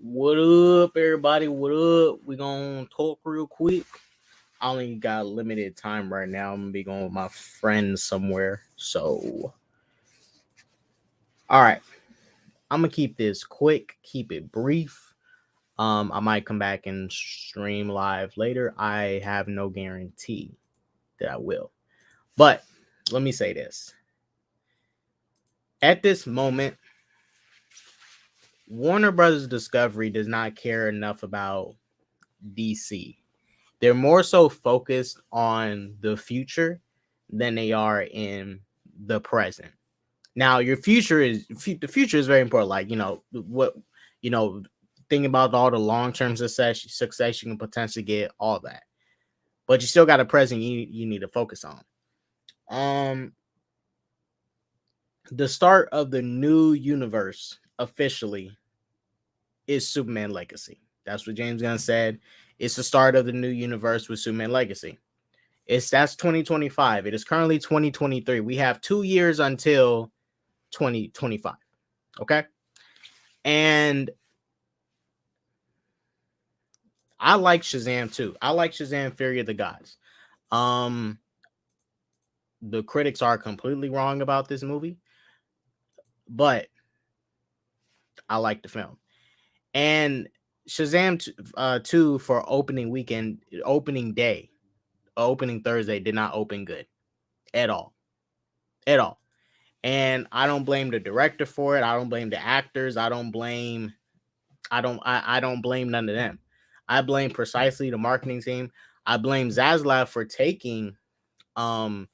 What up, everybody? What up? We gonna talk real quick. I only got limited time right now. I'm gonna be going with my friends somewhere. So, all right. I'm gonna keep this quick, keep it brief. I might come back and stream live later. I have no guarantee that I will. But let me say this. At this moment, Warner Brothers Discovery does not care enough about DC. They're more so focused on the future than they are in the present. Now, the future is very important. Like, think about all the long-term success you can potentially get, all that. But you still got a present you need to focus on. The start of the new universe officially is Superman Legacy. That's what James Gunn said. It's the start of the new universe with Superman Legacy. That's 2025. It is currently 2023. We have 2 years until 2025. Okay? And I like Shazam too. I like Shazam Fury of the Gods. The critics are completely wrong about this movie, but I like the film. And Shazam 2 for opening day, opening Thursday, did not open good at all. And I don't blame the director for it. I don't blame the actors. I don't blame none of them. I blame precisely the marketing team. I blame Zaslav for taking Shazam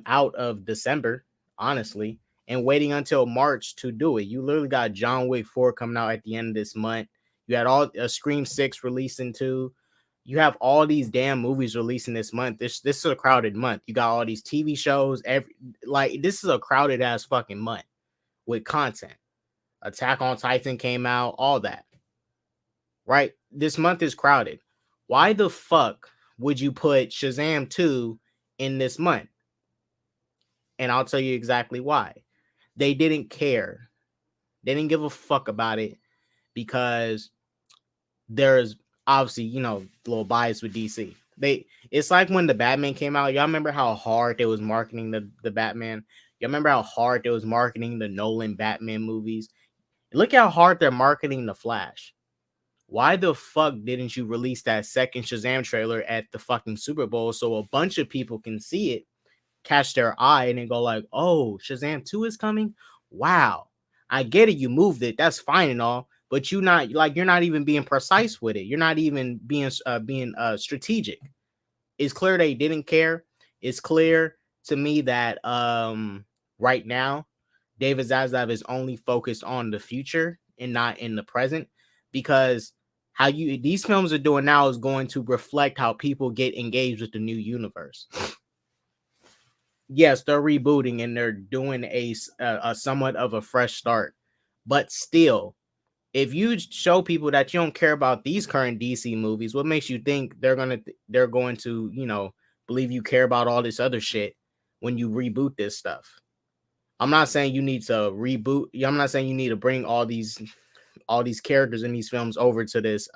out of December, honestly, and waiting until March to do it. You literally got John Wick 4 coming out at the end of this month. You had all Scream 6 releasing too. You have all these damn movies releasing this month. This is a crowded month. You got all these TV shows. This is a crowded ass fucking month with content. Attack on Titan came out, all that. Right? This month is crowded. Why the fuck would you put Shazam 2 in this month? And I'll tell you exactly why. They didn't care. They didn't give a fuck about it because there's obviously, a little bias with DC. It's like when the Batman came out. Y'all remember how hard they was marketing the Batman? Y'all remember how hard they was marketing the Nolan Batman movies? Look how hard they're marketing the Flash. Why the fuck didn't you release that second Shazam trailer at the fucking Super Bowl so a bunch of people can see it, catch their eye, and then go like, oh, Shazam 2 is coming? Wow. I get it, you moved it. That's fine and all, but you're not even being precise with it. You're not even being strategic. It's clear they didn't care. It's clear to me that right now David Zaslav is only focused on the future and not in the present, because how these films are doing now is going to reflect how people get engaged with the new universe. Yes, they're rebooting and they're doing a somewhat of a fresh start, but still, if you show people that you don't care about these current DC movies, what makes you think they're going to believe you care about all this other shit when you reboot this stuff? I'm not saying you need to reboot. I'm not saying you need to bring all these characters in these films over to this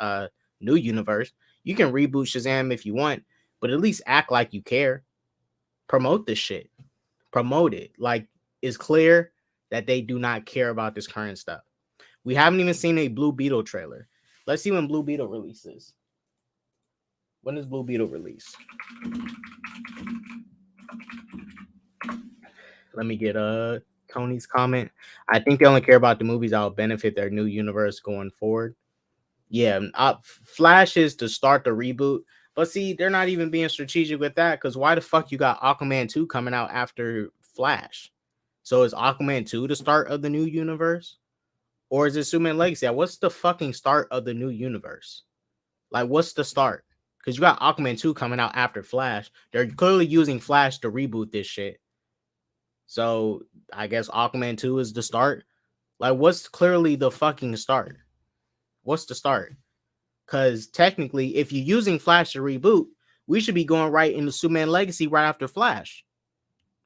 new universe. You can reboot Shazam if you want, but at least act like you care. Promote this shit. Promote it. Like, it's clear that they do not care about this current stuff. We haven't even seen a Blue Beetle trailer. Let's see when Blue Beetle releases. When does Blue Beetle release? Let me get Tony's comment. I think they only care about the movies that will benefit their new universe going forward. Yeah, Flash is to start the reboot. But see, they're not even being strategic with that, because why the fuck you got Aquaman 2 coming out after Flash? So is Aquaman 2 the start of the new universe? Or is it Superman Legacy? What's the fucking start of the new universe? Like, what's the start? Because you got Aquaman 2 coming out after Flash. They're clearly using Flash to reboot this shit. So I guess Aquaman 2 is the start. Like, what's clearly the fucking start? What's the start? Because technically, if you're using Flash to reboot, we should be going right into Superman Legacy right after Flash.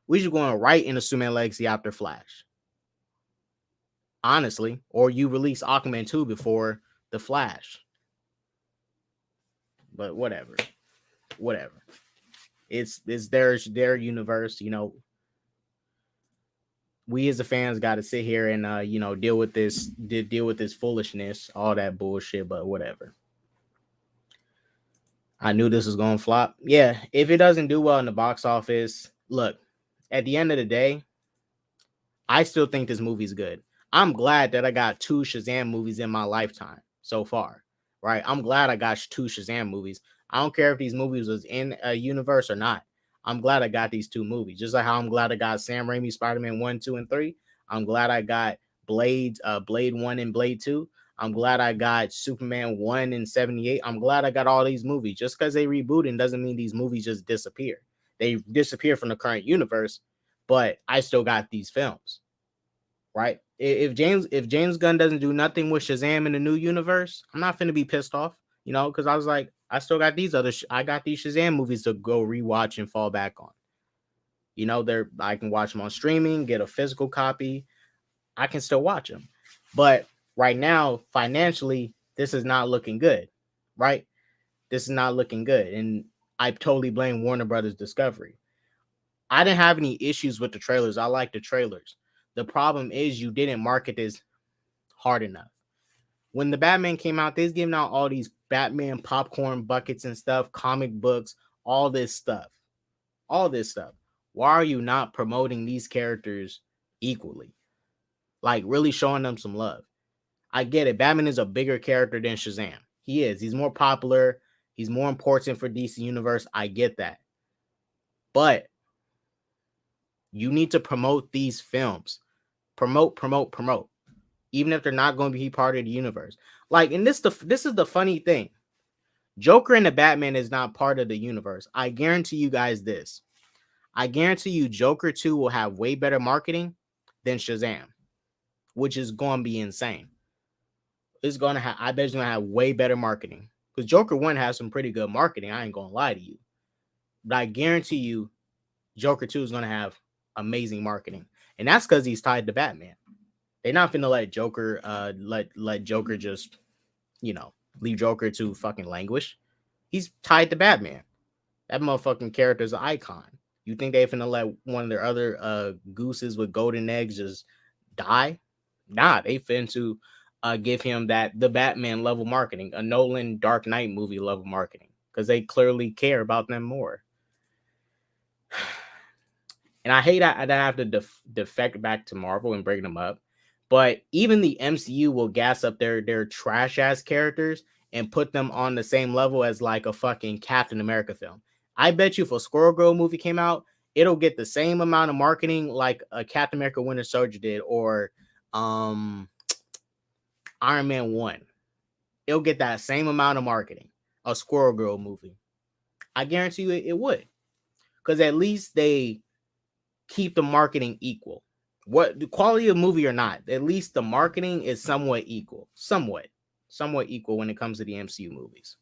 We should be going right into Superman Legacy after Flash. Honestly. Or you release Aquaman 2 before the Flash. But whatever. It's their universe, We as the fans got to sit here and deal with this foolishness, all that bullshit, but whatever. I knew this was going to flop. Yeah, if it doesn't do well in the box office, look, at the end of the day, I still think this movie's good. I'm glad that I got 2 Shazam movies in my lifetime so far, right? I'm glad I got 2 Shazam movies. I don't care if these movies was in a universe or not. I'm glad I got these 2 movies. Just like how I'm glad I got Sam Raimi Spider-Man 1, 2, and 3. I'm glad I got Blade 1 and Blade 2. I'm glad I got Superman 1 and 78. I'm glad I got all these movies. Just because they rebooting doesn't mean these movies just disappear. They disappear from the current universe, but I still got these films, right? If James Gunn doesn't do nothing with Shazam in the new universe, I'm not finna be pissed off, because I was like, I still got these I got these Shazam movies to go rewatch and fall back on. I can watch them on streaming, get a physical copy. I can still watch them. But right now, financially, this is not looking good, right? This is not looking good. And I totally blame Warner Brothers Discovery. I didn't have any issues with the trailers. I like the trailers. The problem is you didn't market this hard enough. When the Batman came out, they's giving out all these Batman popcorn buckets and stuff, comic books, all this stuff. Why are you not promoting these characters equally? Like, really showing them some love. I get it. Batman is a bigger character than Shazam. He is. He's more popular. He's more important for DC Universe. I get that. But you need to promote these films. Promote. Even if they're not going to be part of the universe. Like, and this is the funny thing. Joker and the Batman is not part of the universe. I guarantee you guys this. I guarantee you Joker 2 will have way better marketing than Shazam, which is going to be insane. It's going to have, I bet it's going to have way better marketing. Because Joker 1 has some pretty good marketing. I ain't going to lie to you. But I guarantee you Joker 2 is going to have amazing marketing. And that's because he's tied to Batman. They're not finna let Joker let Joker just, leave Joker to fucking languish. He's tied to Batman. That motherfucking character is an icon. You think they finna let one of their other gooses with golden eggs just die? Nah, they finna give him the Batman level marketing, a Nolan Dark Knight movie level marketing, because they clearly care about them more. And I hate that I have to defect back to Marvel and bring them up. But even the MCU will gas up their trash ass characters and put them on the same level as like a fucking Captain America film. I bet you if a Squirrel Girl movie came out, it'll get the same amount of marketing like a Captain America Winter Soldier did, or Iron Man 1. It'll get that same amount of marketing, a Squirrel Girl movie. I guarantee you it would. Because at least they keep the marketing equal. What the quality of movie or not, at least the marketing is somewhat equal. Somewhat equal when it comes to the MCU movies.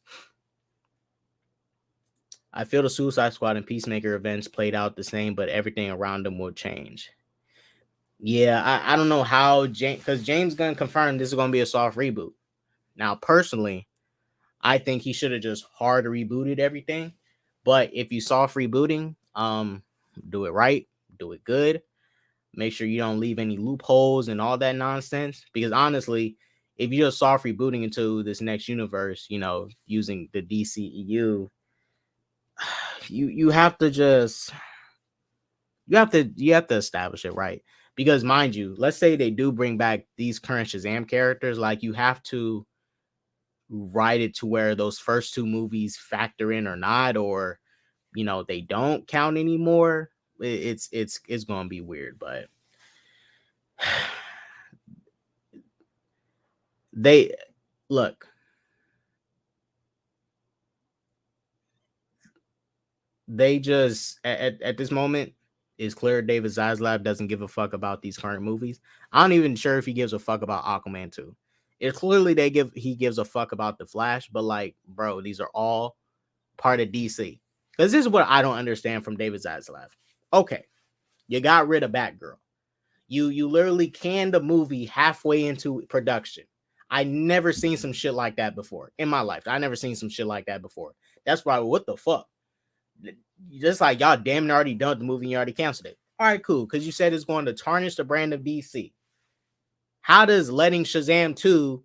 I feel the Suicide Squad and Peacemaker events played out the same, but everything around them will change. Yeah, I don't know how because James Gunn confirmed this is going to be a soft reboot. Now, personally, I think he should have just hard rebooted everything. But if you soft rebooting, do it right, do it good. Make sure you don't leave any loopholes and all that nonsense. Because honestly, if you're just soft rebooting into this next universe, using the DCEU, you have to just you have to establish it right. Because mind you, let's say they do bring back these current Shazam characters, like you have to write it to where those first two movies factor in or not, or they don't count anymore. It's gonna be weird, but they look. They just at this moment, it's clear David Zaslav doesn't give a fuck about these current movies. I'm not even sure if he gives a fuck about Aquaman 2. It's clearly he gives a fuck about the Flash, but like, bro, these are all part of DC. Because this is what I don't understand from David Zaslav. Okay, you got rid of Batgirl. You literally canned the movie halfway into production. I never seen some shit like that before in my life. I never seen some shit like that before. That's why, what the fuck? Just like y'all damn near already done the movie and you already canceled it. All right, cool. Because you said it's going to tarnish the brand of DC. How does letting Shazam 2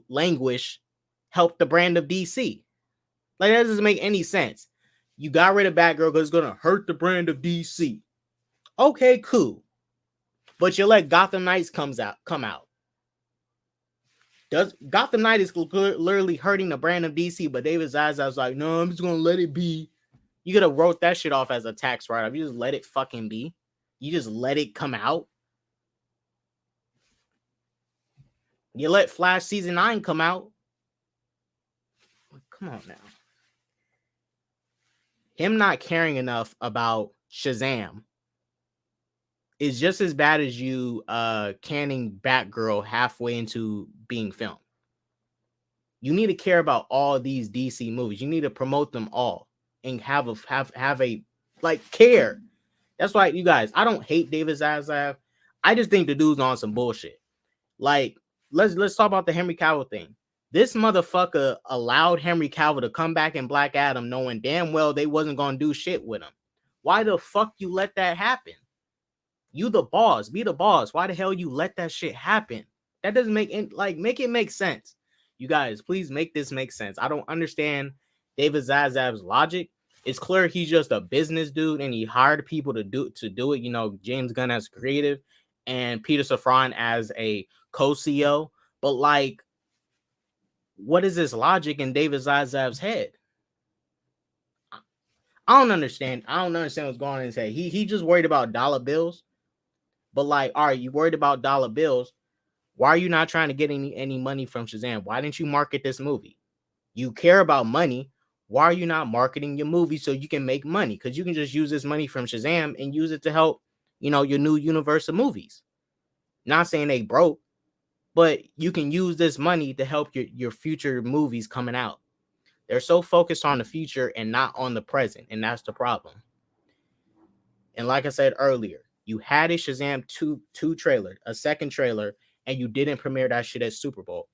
languish help the brand of DC? Like, that doesn't make any sense. You got rid of Batgirl because it's going to hurt the brand of DC. Okay, cool. But you let Gotham Knights come out. Gotham Knight is literally hurting the brand of DC, but David Zazav's like, no, I'm just going to let it be. You could have wrote that shit off as a tax write-off. You just let it fucking be. You just let it come out. You let Flash Season 9 come out. Come on now. Him not caring enough about Shazam is just as bad as you canning Batgirl halfway into being filmed. You need to care about all these DC movies. You need to promote them all and have a like care. That's why, you guys, I don't hate David Zaslav. I just think the dude's on some bullshit. Like, let's talk about the Henry Cavill thing. This motherfucker allowed Henry Cavill to come back in Black Adam knowing damn well they wasn't going to do shit with him. Why the fuck you let that happen? You the boss. Be the boss. Why the hell you let that shit happen? That doesn't make it make sense. You guys, please make this make sense. I don't understand David Zazav's logic. It's clear he's just a business dude and he hired people to do it. James Gunn as creative and Peter Safran as a co-CEO. But like, what is this logic in David Zazav's head? I don't understand. I don't understand what's going on in his head. He just worried about dollar bills. But like, all right, you worried about dollar bills. Why are you not trying to get any money from Shazam? Why didn't you market this movie? You care about money. Why are you not marketing your movie so you can make money? Because you can just use this money from Shazam and use it to help, your new universe of movies. Not saying they broke, but you can use this money to help your future movies coming out. They're so focused on the future and not on the present, and that's the problem. And like I said earlier, you had a Shazam 2 trailer, a second trailer, and you didn't premiere that shit at Super Bowl.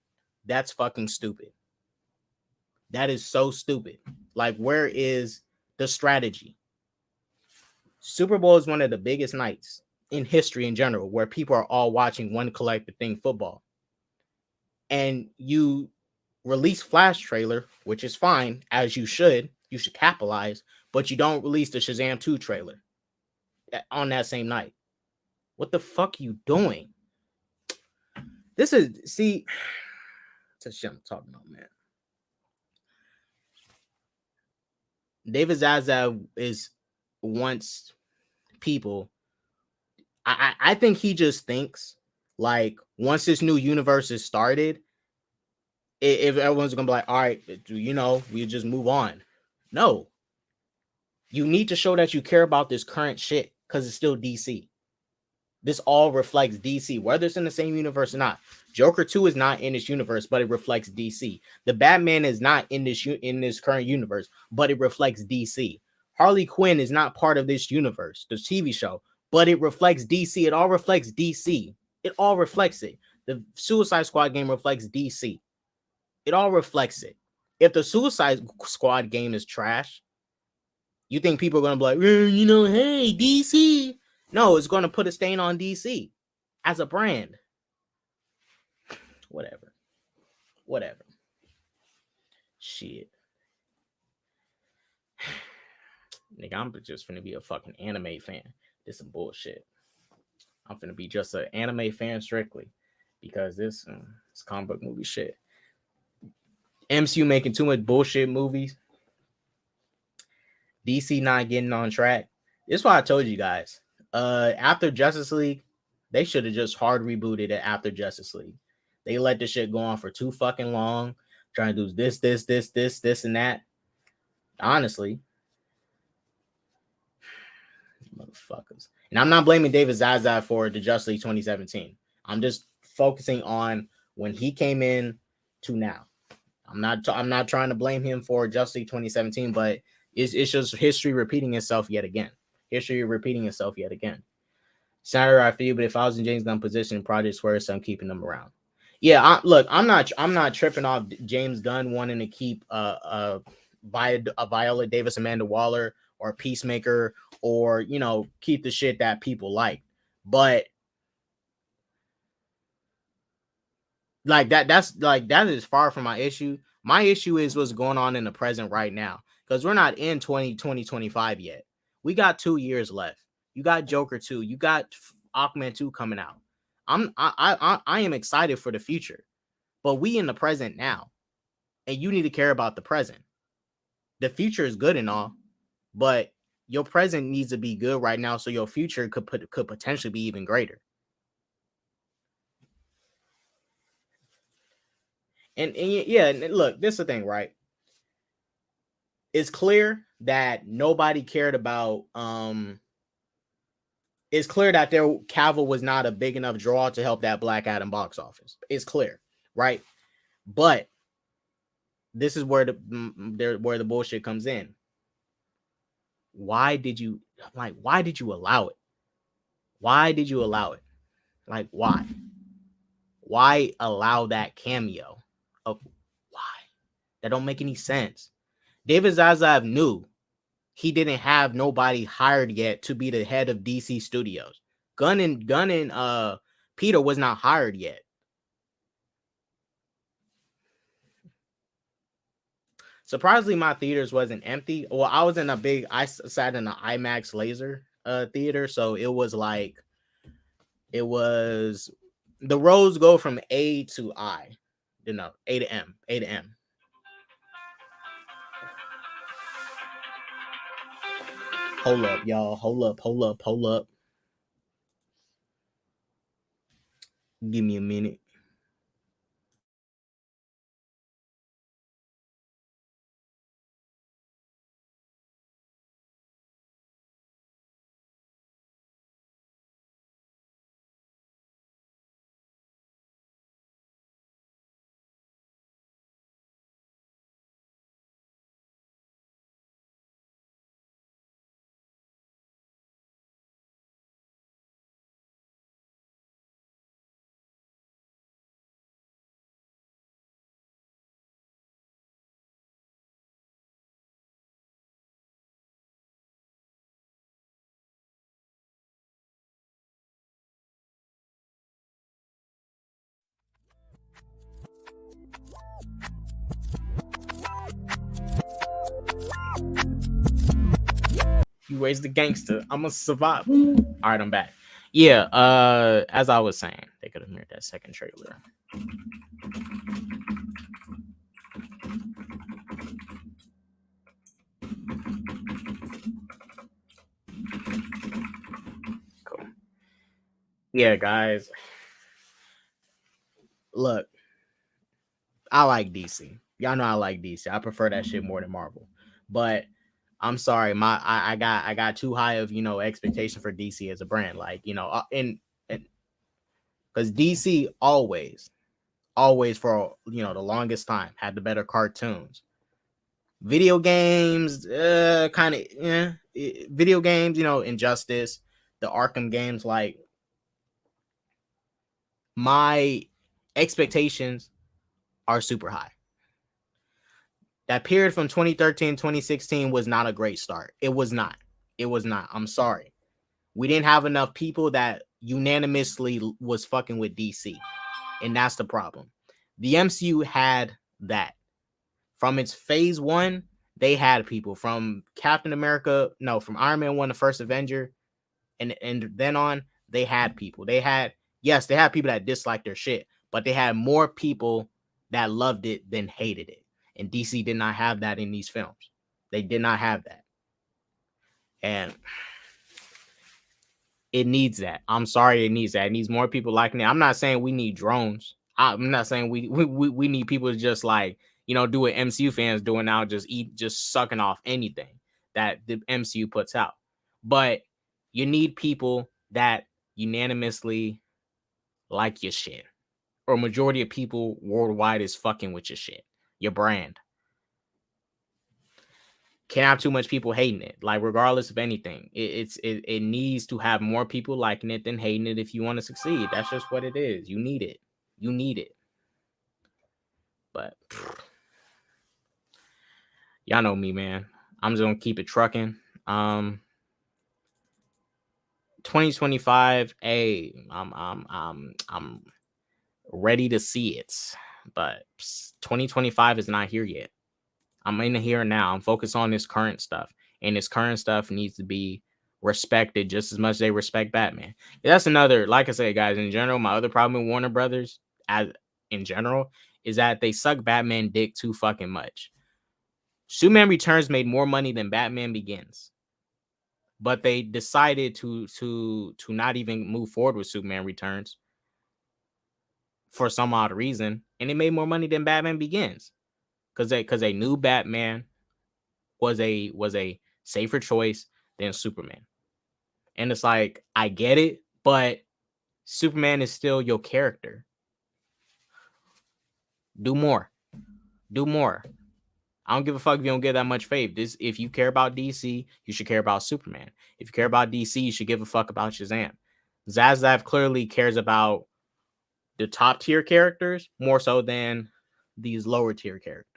That's fucking stupid. That is so stupid. Like, where is the strategy? Super Bowl is one of the biggest nights in history in general, where people are all watching one collective thing, football. And you release Flash trailer, which is fine, as you should. You should capitalize, but you don't release the Shazam 2 trailer on that same night. What the fuck are you doing? This is, see, it's a shit I'm talking about, man. David Zaza is wants people. I think he just thinks like once this new universe is started, if everyone's gonna be like, all right, we just move on. No, you need to show that you care about this current shit because it's still DC. This all reflects DC, whether it's in the same universe or not. Joker 2 is not in this universe, but it reflects DC. The Batman is not in this current universe, but it reflects DC. Harley Quinn is not part of this universe, the TV show, but it reflects DC. It all reflects DC. It all reflects it. The Suicide Squad game reflects DC. It all reflects it. If the Suicide Squad game is trash, you think people are going to be like, hey, DC. No, it's going to put a stain on DC as a brand. Whatever. Shit. Nigga, I'm just finna be a fucking anime fan. This some bullshit. I'm finna be just an anime fan strictly because this comic book movie shit. MCU making too much bullshit movies. DC not getting on track. This is why I told you guys. After Justice League, they should have just hard rebooted it after Justice League. They let this shit go on for too fucking long, trying to do this, and that. Honestly, motherfuckers. And I'm not blaming David Zaza for the Justice League 2017. I'm just focusing on when he came in to now. I'm not trying to blame him for Justice League 2017, but it's just history repeating itself yet again. Sorry, I feel, but if I was in James Gunn position in Project Square, so I'm keeping them around. Yeah, I'm not tripping off James Gunn wanting to keep Viola Davis, Amanda Waller, or Peacemaker, or keep the shit that people like. But like that is far from my issue. My issue is what's going on in the present right now, because we're not in 2025 yet. We got 2 years left. You got Joker 2, you got Aquaman 2 coming out. I am excited for the future, but we in the present now, and you need to care about the present. The future is good and all, but your present needs to be good right now, so your future could potentially be even greater. And yeah, look, this is the thing, right? It's clear that nobody cared about. It's clear that Cavill was not a big enough draw to help that Black Adam box office. It's clear, right? But this is where the bullshit comes in. Why did you allow it? Why did you allow it? Like, why? Why allow that cameo? Of why? That don't make any sense. David Zaslav knew he didn't have nobody hired yet to be the head of DC Studios. Gunn and Peter was not hired yet. Surprisingly, my theaters wasn't empty. Well, I sat in an IMAX laser theater, so it was the rows go from A to I, A to M. Hold up, y'all. Hold up. Give me a minute. You raised the gangster. I'm a survivor. All right, I'm back. Yeah, as I was saying, they could have mirrored that second trailer. Cool. Yeah, guys. Look, I like DC. Y'all know I like DC. I prefer that shit more than Marvel. But I'm sorry, I got too high of expectation for DC as a brand. Like and because DC always for the longest time had the better cartoons. Video games, kind of video games. Injustice, the Arkham games. Like my expectations are super high. That period from 2013 2016 was not a great start. It was not. I'm sorry. We didn't have enough people that unanimously was fucking with DC. And that's the problem. The MCU had that. From its phase 1, they had people. From Captain America, no, from Iron Man 1, the first Avenger, and then on, they had people. They had people that disliked their shit, but they had more people that loved it than hated it. And DC did not have that in these films. They did not have that. And it needs that. I'm sorry, it needs that. It needs more people liking it. I'm not saying we need drones. I'm not saying we need people to just like, do what MCU fans doing now, just sucking off anything that the MCU puts out. But you need people that unanimously like your shit. Or majority of people worldwide is fucking with your shit. Your brand. Can't have too much people hating it. Like, regardless of anything, it needs to have more people liking it than hating it if you want to succeed. That's just what it is. You need it. But y'all know me, man. I'm just gonna keep it trucking. 2025. Hey, I'm ready to see it, but 2025 is not here yet. I'm in the here and now. I'm focused on this current stuff, and this current stuff needs to be respected just as much as they respect Batman. That's another, like I said, guys, in general, my other problem with Warner Brothers in general is that they suck Batman dick too fucking much. Superman Returns made more money than Batman Begins, but they decided to not even move forward with Superman Returns for some odd reason, and it made more money than Batman Begins. Because they knew Batman was a safer choice than Superman. And it's like, I get it, but Superman is still your character. Do more. I don't give a fuck if you don't get that much faith. If you care about DC, you should care about Superman. If you care about DC, you should give a fuck about Shazam. Zazav clearly cares about the top tier characters more so than these lower tier characters.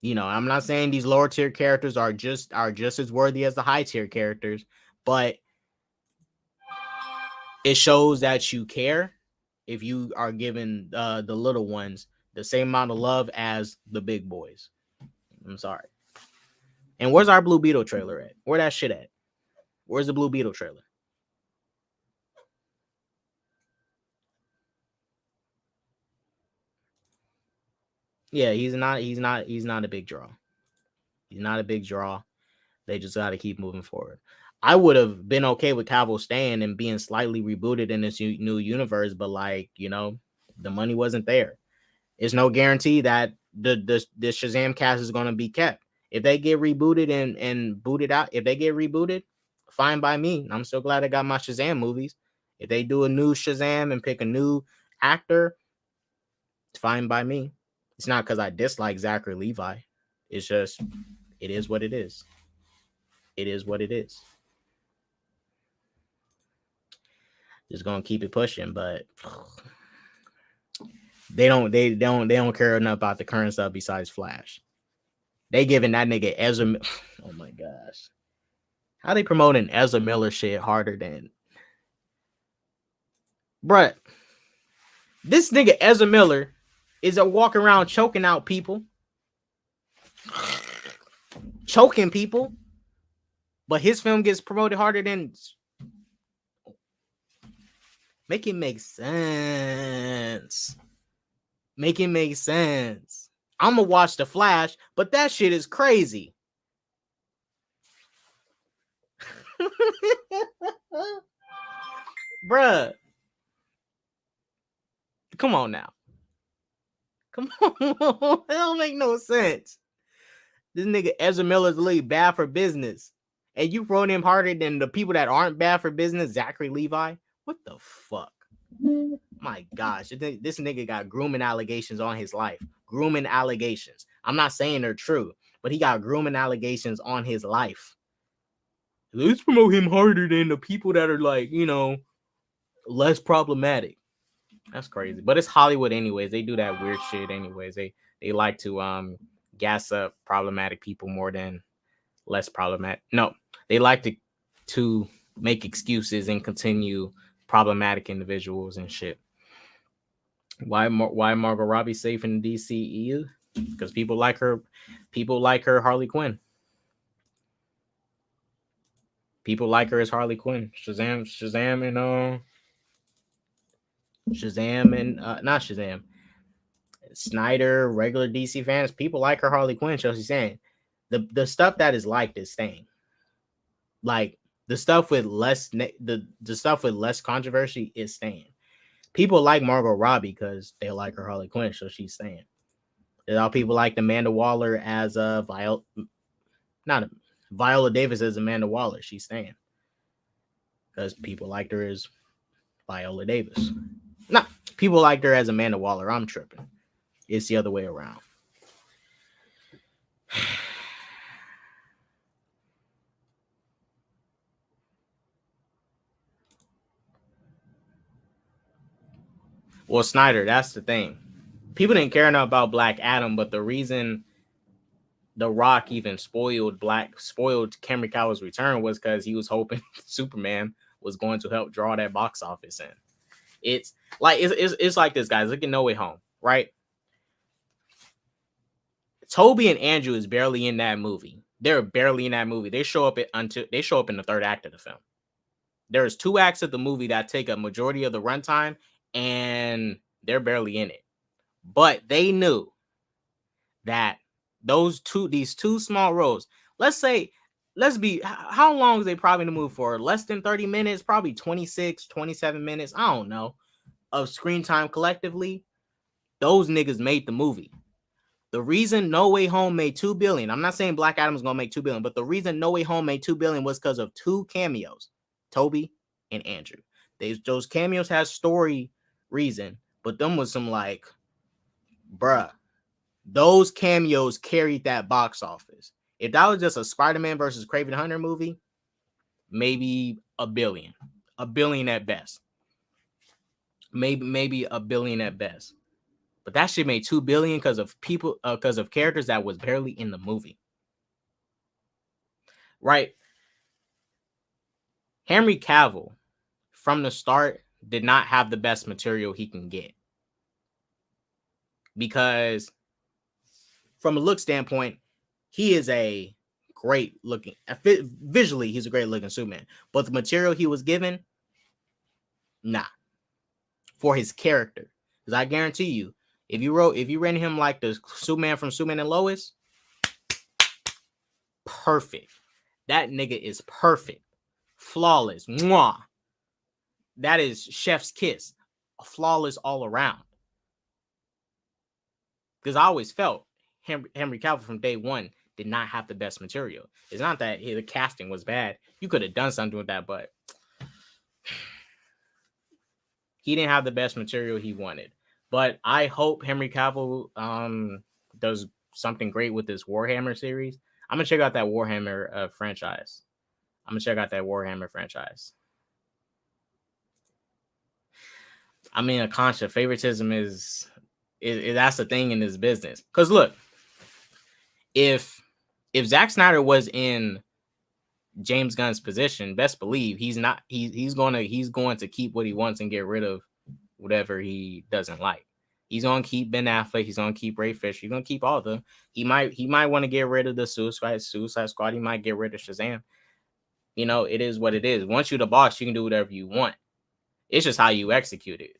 I'm not saying these lower tier characters are just as worthy as the high tier characters, but it shows that you care if you are giving the little ones the same amount of love as the big boys. I'm sorry. And where's our Blue Beetle trailer at? Where that shit at? Where's the Blue Beetle trailer? Yeah, he's not a big draw. He's not a big draw. They just got to keep moving forward. I would have been okay with Cavill staying and being slightly rebooted in this new universe, but the money wasn't there. It's no guarantee that the Shazam cast is going to be kept. If they get rebooted and booted out, if they get rebooted, fine by me. I'm so glad I got my Shazam movies. If they do a new Shazam and pick a new actor, it's fine by me. It's not because I dislike Zachary Levi. It's just, it is what it is. It is what it is. Just gonna keep it pushing, but they don't care enough about the current stuff besides Flash. They giving that nigga Ezra. Oh my gosh, how they promoting Ezra Miller shit harder than, bruh? This nigga Ezra Miller is walking around choking out people, choking people. but his film gets promoted harder than. Make it make sense. Make it make sense. I'm gonna watch The Flash, but that shit is crazy. Bruh. Come on now. Come on. That don't make no sense. This nigga Ezra Miller's really bad for business. And you throwing him harder than the people that aren't bad for business, Zachary Levi? What the fuck? My gosh, this nigga got grooming allegations on his life. Grooming allegations. I'm not saying they're true, but he got grooming allegations on his life. Let's promote him harder than the people that are like, you know, less problematic. That's crazy. But it's Hollywood anyways. They do that weird shit anyways. They like to gas up problematic people more than less problematic. No, they like to make excuses and continue problematic individuals and shit. Why Margot Robbie safe in the DCEU? Because people like her. People like her Harley Quinn. People like her as Harley Quinn. Shazam, and not Shazam. Snyder, regular DC fans, people like her Harley Quinn. So she's saying the stuff that is liked is staying. Like the stuff with less the stuff with less controversy is staying. People like Margot Robbie because they like her Harley Quinn, so she's staying. There's all people like Amanda Waller as Viola Davis as Amanda Waller. She's staying because people liked her as Viola Davis. Nah, people liked her as Amanda Waller. I'm tripping. It's the other way around. Well, Snyder, that's the thing. People didn't care enough about Black Adam, but the reason The Rock even spoiled Henry Cavill's return was because he was hoping Superman was going to help draw that box office in. It's like this, guys. Look at No Way Home, right? Toby and Andrew is barely in that movie. They're barely in that movie. They show up in the third act of the film. There's 2 acts of the movie that take a majority of the runtime, and they're barely in it. But they knew that these two small roles, how long is they probably in the movie for? Less than 30 minutes, probably 26, 27 minutes, I don't know, of screen time collectively. Those niggas made the movie. The reason No Way Home made $2 billion, I'm not saying Black Adam is going to make $2 billion, but the reason No Way Home made $2 billion was because of 2 cameos, Toby and Andrew. Those cameos had story reason, but them was some like, bruh, those cameos carried that box office. If that was just a Spider-Man versus Kraven Hunter movie, maybe $1 billion. $1 billion at best. Maybe $1 billion at best. But that shit made $2 billion because of characters that was barely in the movie. Right? Henry Cavill, from the start, did not have the best material he can get. Because from a look standpoint, he is a great looking, visually, he's a great looking Superman. But the material he was given, nah. For his character. Because I guarantee you, if you ran him like the Superman from Superman and Lois, perfect. That nigga is perfect. Flawless. Mwah. That is chef's kiss. Flawless all around. Because I always felt Henry Cavill from day one did not have the best material. It's not that the casting was bad. You could have done something with that, but he didn't have the best material he wanted. But I hope Henry Cavill does something great with this Warhammer series. I'm going to check out that Warhammer franchise. I mean, a conscious favoritism is that's the thing in this business. Because look, if Zack Snyder was in James Gunn's position, best believe he's going to keep what he wants and get rid of whatever he doesn't like. He's going to keep Ben Affleck. He's going to keep Ray Fisher. He's going to keep all of them. He might want to get rid of the Suicide Squad. He might get rid of Shazam. You know, it is what it is. Once you're the boss, you can do whatever you want. It's just how you execute it.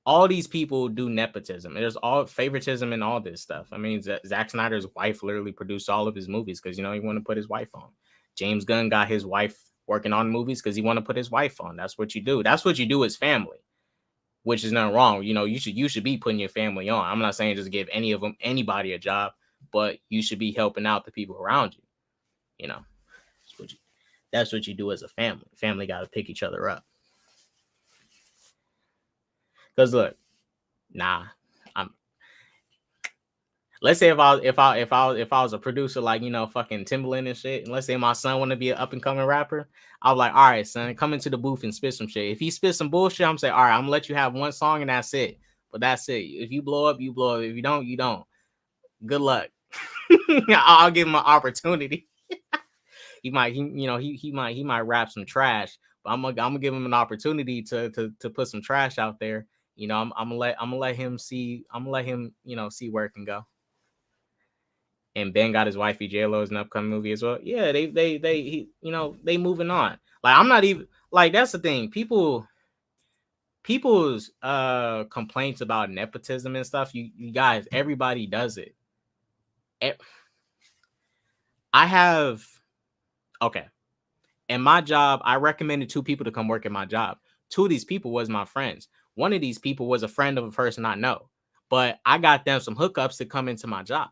All these people do nepotism. There's all favoritism and all this stuff. I mean, Zack Snyder's wife literally produced all of his movies because, you know, he wanted to put his wife on. James Gunn got his wife working on movies because he wanted to put his wife on. That's what you do. That's what you do as family, which is nothing wrong. You know, you should be putting your family on. I'm not saying just give anybody a job, but you should be helping out the people around you. You know, that's what you do as a family. Family got to pick each other up. Because look, let's say if I was a producer like, you know, fucking Timbaland and shit, and let's say my son want to be an up and coming rapper, I'm like, all right, son, come into the booth and spit some shit. If he spits some bullshit, I'm saying, all right, I'm gonna let you have one song and that's it. But that's it. If you blow up, you blow up. If you don't, you don't. Good luck. I'll give him an opportunity. he might rap some trash, but I'm gonna give him an opportunity to put some trash out there. You know, I'm gonna let him see. I'm gonna let him, you know, see where it can go. And Ben got his wifey J-Lo as an upcoming movie as well. Yeah, they moving on. Like, I'm not even like, that's the thing. People's complaints about nepotism and stuff. You guys, everybody does it. In my job, I recommended 2 people to come work at my job. 2 of these people was my friends. One of these people was a friend of a person I know, but I got them some hookups to come into my job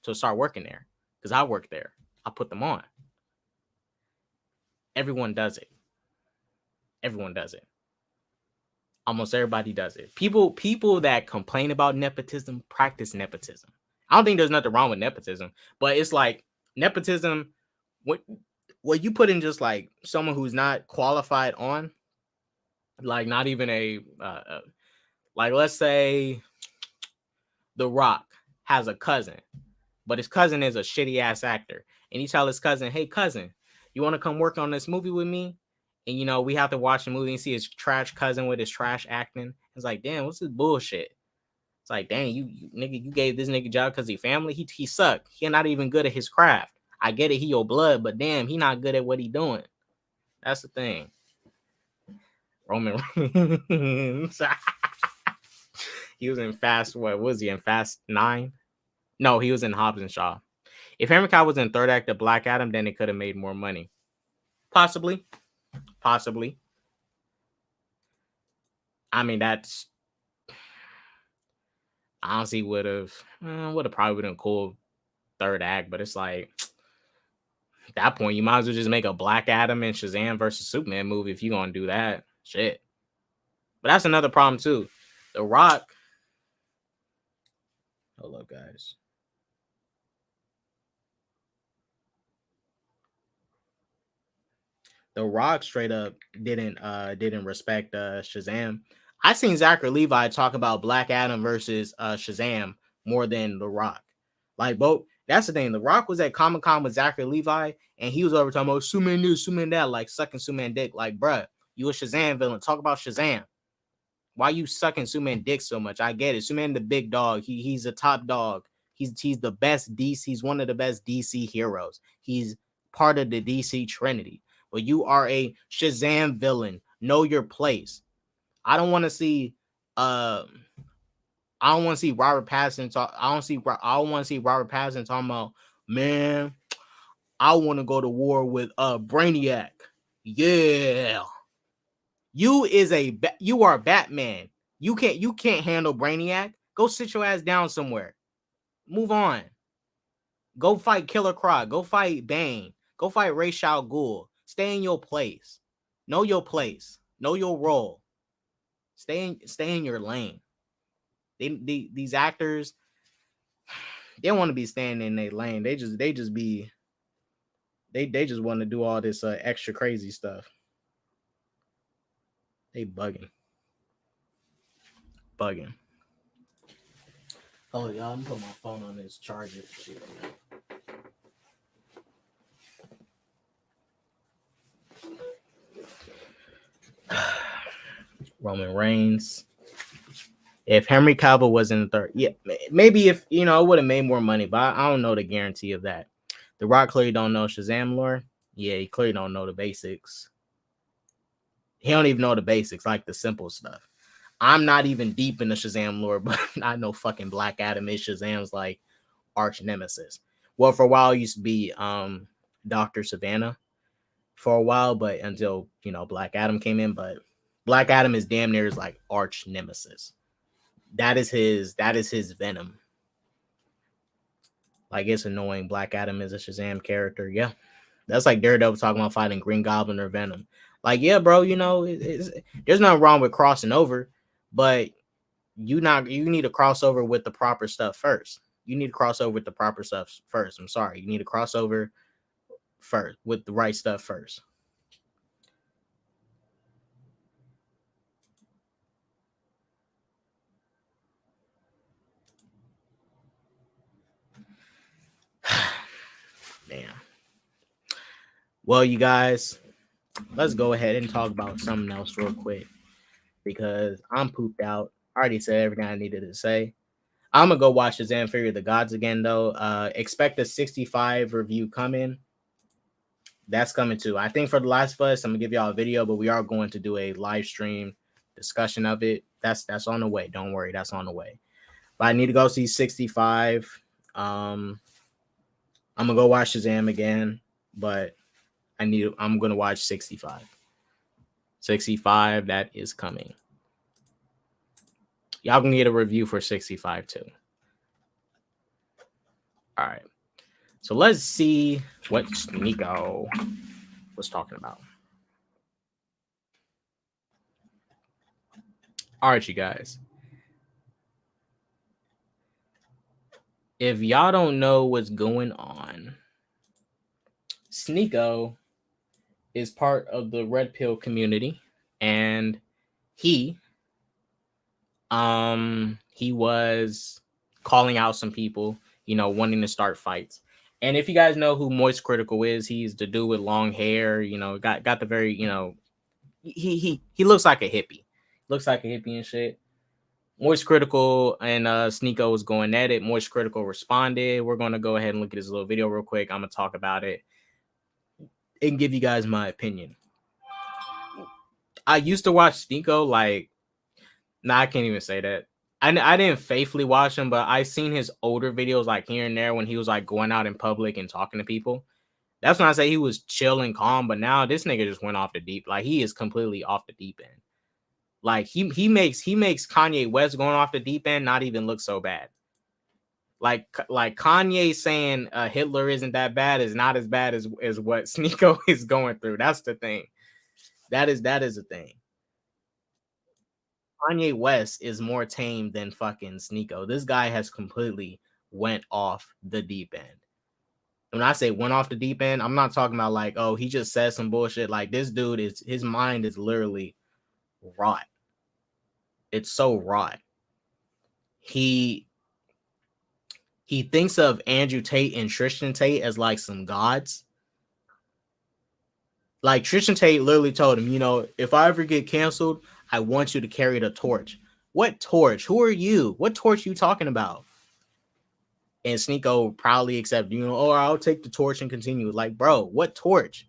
to start working there because I work there. I put them on. Everyone does it. Almost everybody does it. People that complain about nepotism practice nepotism. I don't think there's nothing wrong with nepotism, but it's like nepotism. What you put in just like someone who's not qualified on, like not even like, let's say The Rock has a cousin, but his cousin is a shitty ass actor, and he tell his cousin, hey cousin, you want to come work on this movie with me? And, you know, we have to watch the movie and see his trash cousin with his trash acting. It's like, damn, what's this bullshit? It's like, dang, you nigga, you gave this nigga job because he family. He suck. He not even good at his craft. I get it, he your blood, but damn, he not good at what he doing. That's the thing. Roman Reigns. He was in Fast, what was he in Fast 9? No, he was in Hobbs and Shaw. If Henry Cavill was in third act of Black Adam, then it could have made more money. Possibly. I mean, that's honestly would have probably been a cool third act, but it's like, at that point, you might as well just make a Black Adam and Shazam versus Superman movie if you're gonna do that. Shit. But that's another problem too. The Rock. Hold up, guys. The Rock straight up didn't respect Shazam. I seen Zachary Levi talk about Black Adam versus Shazam more than The Rock. Like, both. That's the thing. The Rock was at Comic-Con with Zachary Levi, and he was over talking about Superman this, Superman that, like sucking Superman dick. Like, bruh, you a Shazam villain. Talk about Shazam. Why you sucking Superman dick so much? I get it. Superman the big dog. He's a top dog. He's the best DC. He's one of the best DC heroes. He's part of the DC Trinity. But you are a Shazam villain. Know your place. I don't want to see Robert Pattinson talk. I don't want to see Robert Pattinson talking about, man, I want to go to war with Brainiac. Yeah. You are Batman. You can't handle Brainiac. Go sit your ass down somewhere. Move on. Go fight Killer Croc. Go fight Bane. Go fight Ra's al Ghul. Stay in your place. Know your place. Know your role. Stay in your lane. These actors, they don't want to be staying in their lane. They just want to do all this extra crazy stuff. They bugging. Oh, y'all, I'm putting my phone on this charger. Shit. Roman Reigns. If Henry Cavill was in the third, yeah, maybe if, you know, it would have made more money, but I don't know the guarantee of that. The Rock clearly don't know Shazam lore. Yeah, he clearly don't know the basics. He don't even know the basics, like the simple stuff. I'm not even deep in the Shazam lore, but I know fucking Black Adam is Shazam's like arch nemesis. Well, for a while it used to be Dr. Savannah for a while, but until Black Adam came in, but Black Adam is damn near his like arch nemesis. That is his venom. Like, it's annoying. Black Adam is a Shazam character. Yeah. That's like Daredevil talking about fighting Green Goblin or Venom. Like, yeah, bro, there's nothing wrong with crossing over, but you need to cross over with the proper stuff first. You need to cross over with the proper stuff first. I'm sorry. You need to cross over first with the right stuff first. Damn. Well, you guys, let's go ahead and talk about something else real quick because I'm pooped out. I already said everything I needed to say. I'm gonna go watch Shazam Fury of the Gods again though. Expect a 65 review coming. That's coming too. I think for The Last of Us, I'm gonna give y'all a video, but we are going to do a live stream discussion of it. That's on the way. Don't worry, that's on the way. But I need to go see 65. I'm gonna go watch Shazam again, but I'm gonna watch 65. 65, that is coming. Y'all can get a review for 65 too. All right. So let's see what SNEAKO was talking about. All right, you guys. If y'all don't know what's going on, SNEAKO is part of the Red Pill community, and he was calling out some people, wanting to start fights. And if you guys know who Moist Critical is, he's the dude with long hair, got the very, he looks like a hippie. Looks like a hippie and shit. Moist Critical and SNEAKO was going at it. Moist Critical responded. We're going to go ahead and look at this little video real quick. I'm going to talk about it and give you guys my opinion. I used to watch SNEAKO like, I can't even say that. I didn't faithfully watch him, but I seen his older videos like here and there when he was like going out in public and talking to people. That's when I say he was chill and calm, but now this nigga just went off the deep. Like, he is completely off the deep end. Like, he makes Kanye West going off the deep end not even look so bad. Like Kanye saying Hitler isn't that bad is not as bad as what SNEAKO is going through. That's the thing. That is the thing. Kanye West is more tame than fucking SNEAKO. This guy has completely went off the deep end. When I say went off the deep end, I'm not talking about like, oh, he just said some bullshit. Like, this dude his mind is literally rot. It's so rot. He thinks of Andrew Tate and Tristan Tate as like some gods. Like, Tristan Tate literally told him, if I ever get canceled, I want you to carry the torch. What torch? Who are you? What torch are you talking about? And SNEAKO proudly accepted, oh, I'll take the torch and continue. Like, bro, what torch?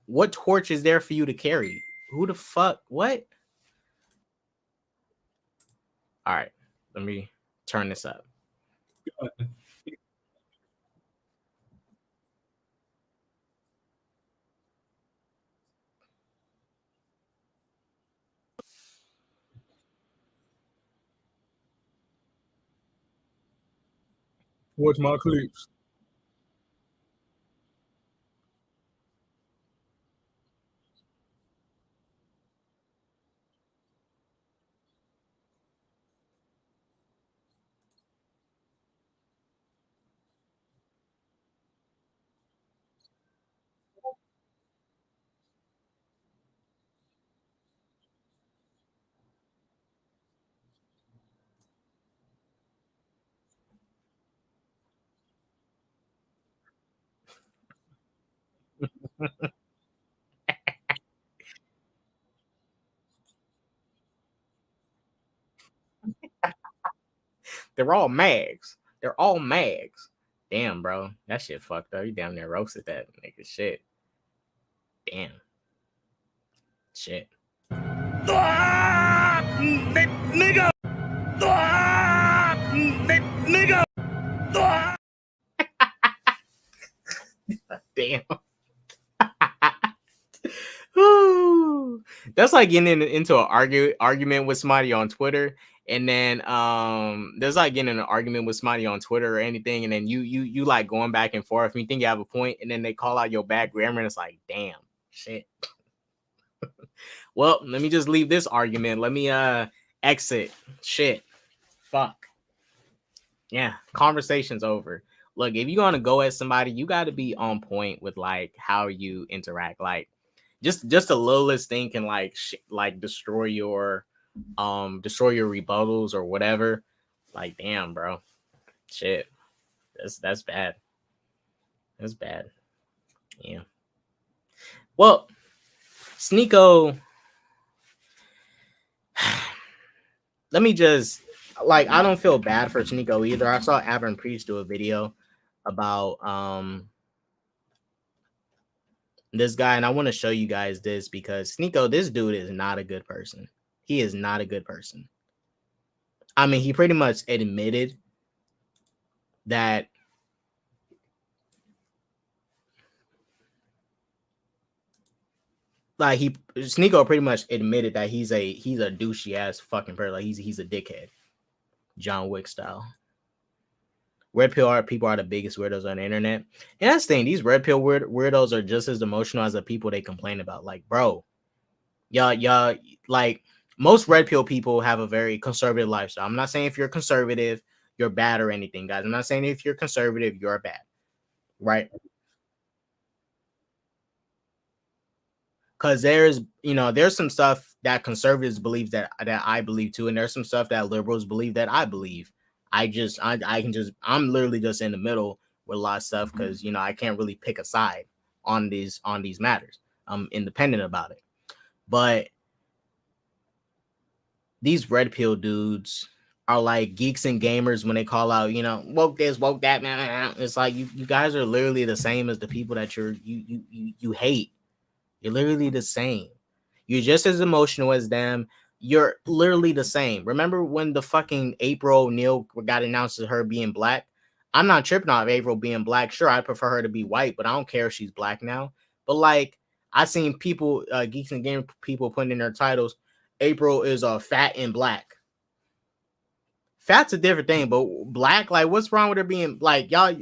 What torch is there for you to carry? Who the fuck? What? All right, let me turn this up. Watch my clips. They're all mags. They're all mags. Damn, bro. That shit fucked up. You damn near roasted that nigga shit. Damn. Shit. Nigga. Nigga. Damn. That's like getting into an argument with somebody on Twitter, and then there's like getting in an argument with somebody on Twitter or anything, and then you like going back and forth, and you think you have a point, and then they call out your bad grammar, and it's like, damn, shit. Well, let me just leave this argument. Let me exit. Shit. Fuck. Yeah, conversation's over. Look, if you're gonna go at somebody, you got to be on point with like how you interact. Like, just the littlest thing can like like destroy your rebuttals or whatever. Like, damn, bro, shit, that's bad. That's bad. Yeah. Well, SNEAKO. Let me just like, I don't feel bad for SNEAKO either. I saw Avern Priest do a video about this guy, and I want to show you guys this because SNEAKO, this dude is not a good person. He is not a good person. I mean, he pretty much admitted that like SNEAKO pretty much admitted that he's a douchey ass fucking person. Like he's a dickhead, John Wick style. Red pill people are the biggest weirdos on the internet, and that's the thing. These red pill weirdos are just as emotional as the people they complain about. Like, bro, y'all, like most red pill people have a very conservative lifestyle. I'm not saying if you're conservative, you're bad or anything, guys. I'm not saying if you're conservative, you're bad, right? Because there's some stuff that conservatives believe that I believe too, and there's some stuff that liberals believe that I believe. I'm literally just in the middle with a lot of stuff because I can't really pick a side on these matters. I'm independent about it. But these red pill dudes are like geeks and gamers when they call out, woke this, woke that, man. It's like you guys are literally the same as the people that you hate. You're literally the same. You're just as emotional as them. You're literally the same. Remember when the fucking April O'Neil got announced as her being black? I'm not tripping off April being black. Sure, I prefer her to be white, but I don't care if she's black now. But like, I seen people, geeks and game people putting in their titles, April is fat and black. Fat's a different thing, but black, like, what's wrong with her being like, y'all?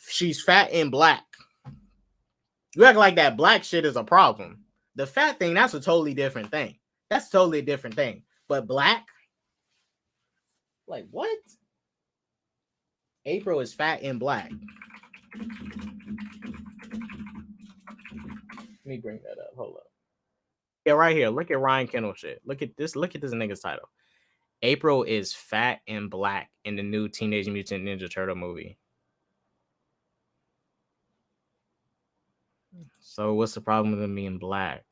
She's fat and black. You act like that black shit is a problem. The fat thing, that's a totally different thing. That's totally a different thing. But black? Like, what? April is fat and black. Let me bring that up. Hold up. Yeah, right here. Look at Ryan Kendall shit. Look at this nigga's title. April is fat and black in the new Teenage Mutant Ninja Turtle movie. So what's the problem with him being black?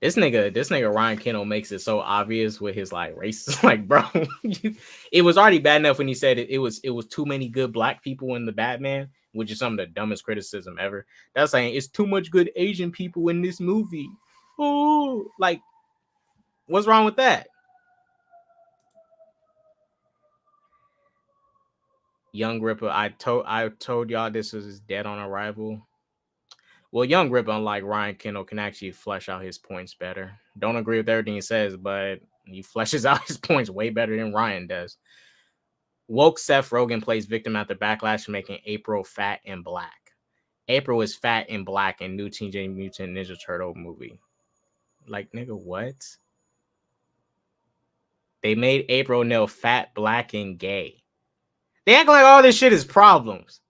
This nigga Ryan Kendall makes it so obvious with his like racist. Like, bro, it was already bad enough when he said it was too many good black people in the Batman, which is some of the dumbest criticism ever. That's saying it's too much good Asian people in this movie. Oh, like, what's wrong with that? Young Ripper, I told y'all this was dead on arrival. Well, Young Ripper, unlike Ryan Kendall, can actually flesh out his points better. Don't agree with everything he says, but he fleshes out his points way better than Ryan does. Woke Seth Rogen plays victim after backlash, making April fat and black. April is fat and black in new Teenage Mutant Ninja Turtle movie. Like, nigga, what? They made April O'Neil fat, black, and gay. They act like all this shit is problems.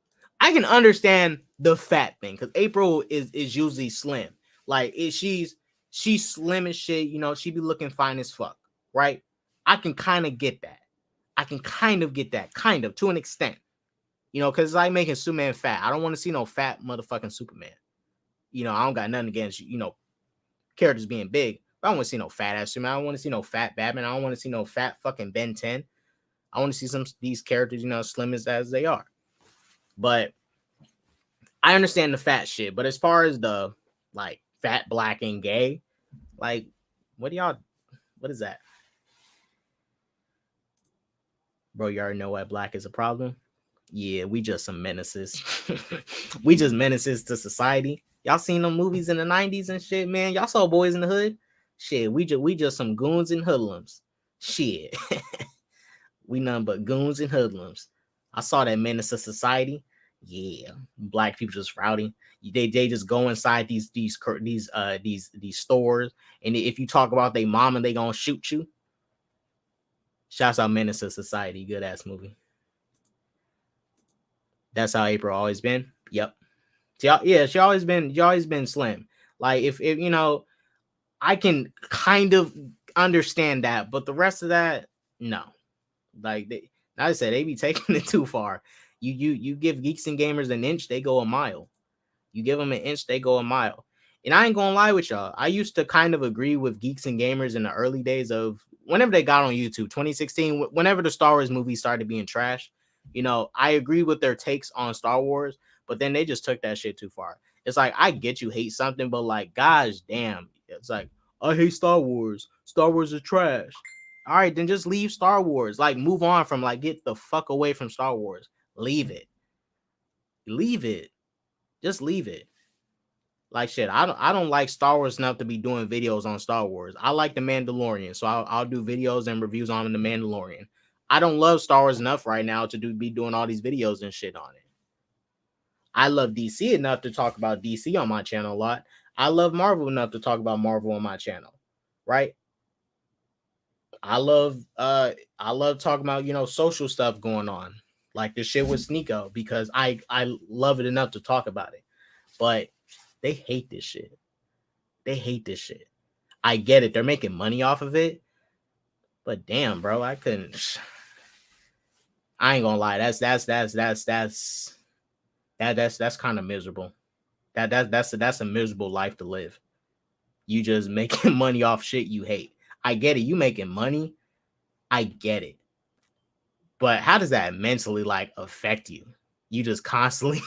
I can understand the fat thing because April is usually slim. Like, she's slim as shit. She be looking fine as fuck, right? I can kind of get that. Kind of to an extent. Because it's like making Superman fat. I don't want to see no fat motherfucking Superman. I don't got nothing against characters being big. But I don't want to see no fat ass Superman. I don't want to see no fat Batman. I don't want to see no fat fucking Ben 10. I want to see some these characters, you know, slim as they are. But I understand the fat shit. But as far as the like fat, black, and gay, like, what is that? Bro, you already know why black is a problem. Yeah, we just some menaces. We just menaces to society. Y'all seen them movies in the 90s and shit, man. Y'all saw Boys in the Hood. Shit, we just some goons and hoodlums. Shit. We nothing but goons and hoodlums. I saw that menace to society. Yeah, black people just rowdy. They just go inside these stores, and if you talk about their mama, they gonna shoot you. Shouts out Menace to Society, good ass movie. That's how April always been. Yep. Yeah, she always been slim. Like if you know, I can kind of understand that, but the rest of that, no. Like like I said, they be taking it too far. You give geeks and gamers an inch, they go a mile. You give them an inch, they go a mile. And I ain't gonna lie with y'all. I used to kind of agree with geeks and gamers in the early days of whenever they got on YouTube, 2016, whenever the Star Wars movie started being trash. You know, I agree with their takes on Star Wars, but then they just took that shit too far. It's like, I get you hate something, but like, gosh damn. It's like, I hate Star Wars. Star Wars is trash. All right, then just leave Star Wars. Like, move on from, like, get the fuck away from Star Wars. Leave it. Leave it. Just leave it. Like shit, I don't like Star Wars enough to be doing videos on Star Wars. I like The Mandalorian, so I'll do videos and reviews on The Mandalorian. I don't love Star Wars enough right now to be doing all these videos and shit on it. I love DC enough to talk about DC on my channel a lot. I love Marvel enough to talk about Marvel on my channel, right? I love talking about, you know, social stuff going on, like the shit with SNEAKO, because I love it enough to talk about it. But they hate this shit. They hate this shit. I get it. They're making money off of it. But damn, bro, I couldn't. I ain't gonna lie. That's kind of miserable. That's a miserable life to live. You just making money off shit you hate. I get it. You making money. I get it. But how does that mentally like affect you? You just constantly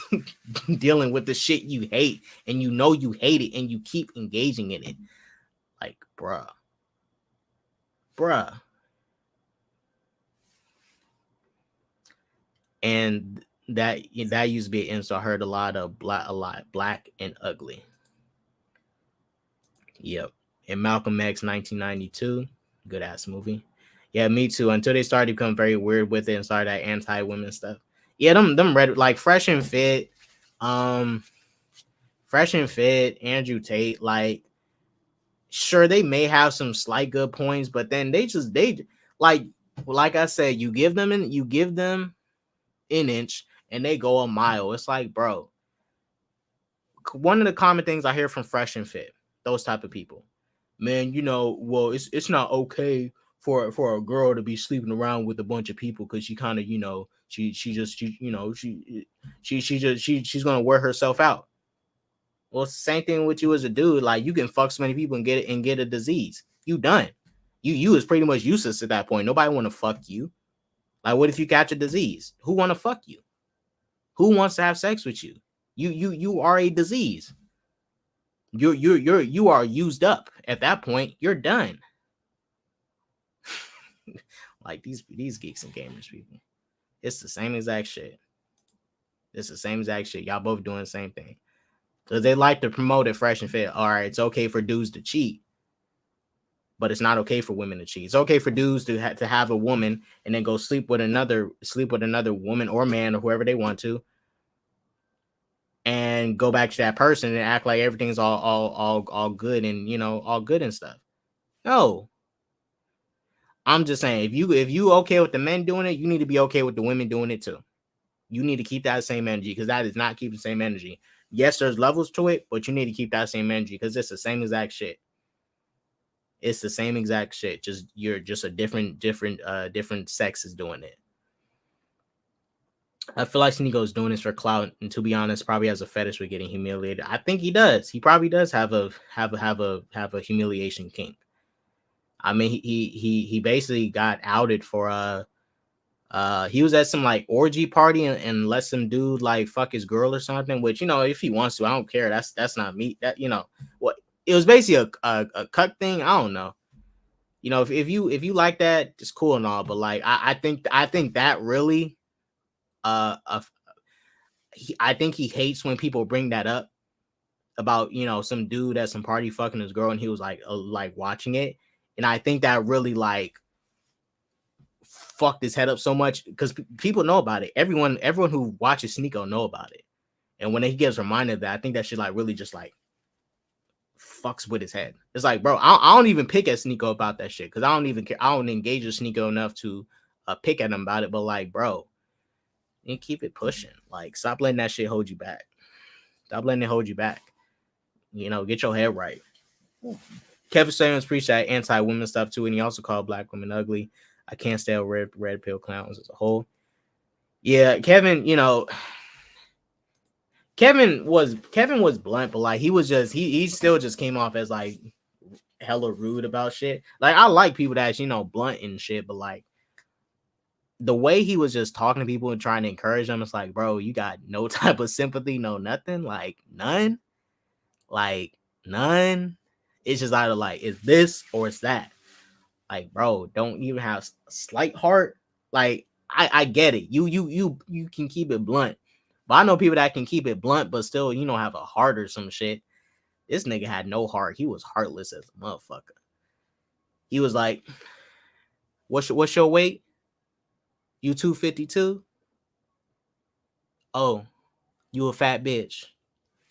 dealing with the shit you hate, and you know you hate it, and you keep engaging in it. Like, bruh. And that used to be an insult. I heard a lot black and ugly. Yep. And Malcolm X 1992, good ass movie. Yeah, me too. Until they started to become very weird with it and started that anti-women stuff. Yeah, them red, like Fresh and Fit, Andrew Tate, like, sure, they may have some slight good points, but then they like I said, you give them an inch and they go a mile. It's like, bro, one of the common things I hear from Fresh and Fit, those type of people, man, you know, well, it's not okay for a girl to be sleeping around with a bunch of people because she kind of, you know, she's gonna wear herself out. Well, it's the same thing with you as a dude. Like, you can fuck so many people and get a disease. You done. You is pretty much useless at that point. Nobody want to fuck you. Like, what if you catch a disease? Who want to fuck you? Who wants to have sex with you? You are a disease. You are used up. At that point, you're done. Like these geeks and gamers people. It's the same exact shit. Y'all both doing the same thing. Because they like to promote it Fresh and Fit. All right, it's okay for dudes to cheat, but it's not okay for women to cheat. It's okay for dudes to have a woman and then go sleep with another woman or man or whoever they want to, and go back to that person and act like everything's all good and, you know, all good and stuff. No. I'm just saying, if you okay with the men doing it, you need to be okay with the women doing it too. You need to keep that same energy, because that is not keeping the same energy. Yes, there's levels to it, but you need to keep that same energy, because it's the same exact shit. It's the same exact shit. Just you're just a different sex is doing it. I feel like SNEAKO's doing this for clout, and to be honest, probably has a fetish with getting humiliated. I think he does. He probably does have a humiliation kink. I mean, he basically got outed for He was at some like orgy party and let some dude like fuck his girl or something. Which, you know, if he wants to, I don't care. That's not me. That, you know, what it was basically a cuck thing. I don't know. You know, if you like that, it's cool and all. But like, I think that really, I think he hates when people bring that up about, you know, some dude at some party fucking his girl and he was like watching it, and I think that really like fucked his head up so much because people know about it. Everyone who watches SNEAKO know about it, and when he gets reminded of that, I think that shit like really just like fucks with his head. It's like, bro, I don't even pick at SNEAKO about that shit because I don't even care. I don't engage with SNEAKO enough to pick at him about it. But like, bro, you keep it pushing. Like, stop letting that shit hold you back. Stop letting it hold you back. You know, get your head right. Kevin Samuels preached that anti-women stuff too, and he also called black women ugly. I can't stand red pill clowns as a whole. Yeah, Kevin, you know, Kevin was blunt, but like he was just he still just came off as like hella rude about shit. Like, I like people that's, you know, blunt and shit, but like the way he was just talking to people and trying to encourage them, it's like, bro, you got no type of sympathy, no nothing, like none, like none. It's just either like it's this or it's that. Like, bro, don't even have a slight heart. Like, I get it. You can keep it blunt, but I know people that can keep it blunt, but still, you know, have a heart or some shit. This nigga had no heart. He was heartless as a motherfucker. He was like, what's your weight? You 252? Oh, you a fat bitch.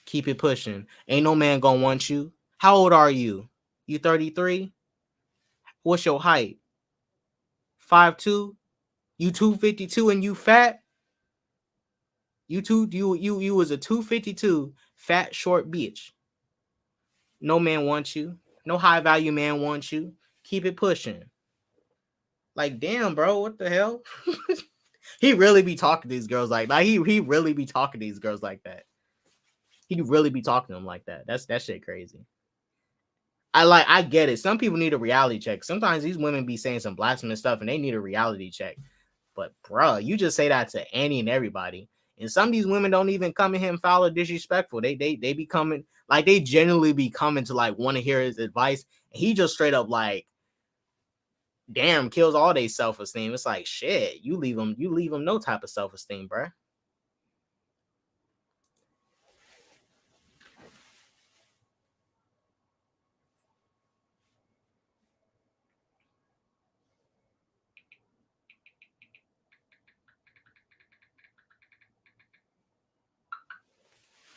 Keep it pushing. Ain't no man gonna want you. How old are you? You 33? What's your height? 5'2"? You 252 and you fat? You was a 252 fat short bitch. No man wants you. No high value man wants you. Keep it pushing. Like, damn, bro, what the hell? He really be talking to these girls like he really be talking to these girls like that. He really be talking to them like that. That shit crazy. I get it. Some people need a reality check. Sometimes these women be saying some blasphemous stuff and they need a reality check. But bro, you just say that to any and everybody. And some of these women don't even come at him foul or disrespectful. They be coming like they genuinely be coming to like want to hear his advice. And he just straight up like, damn, kills all their self-esteem. It's like, shit, you leave them no type of self-esteem, bro.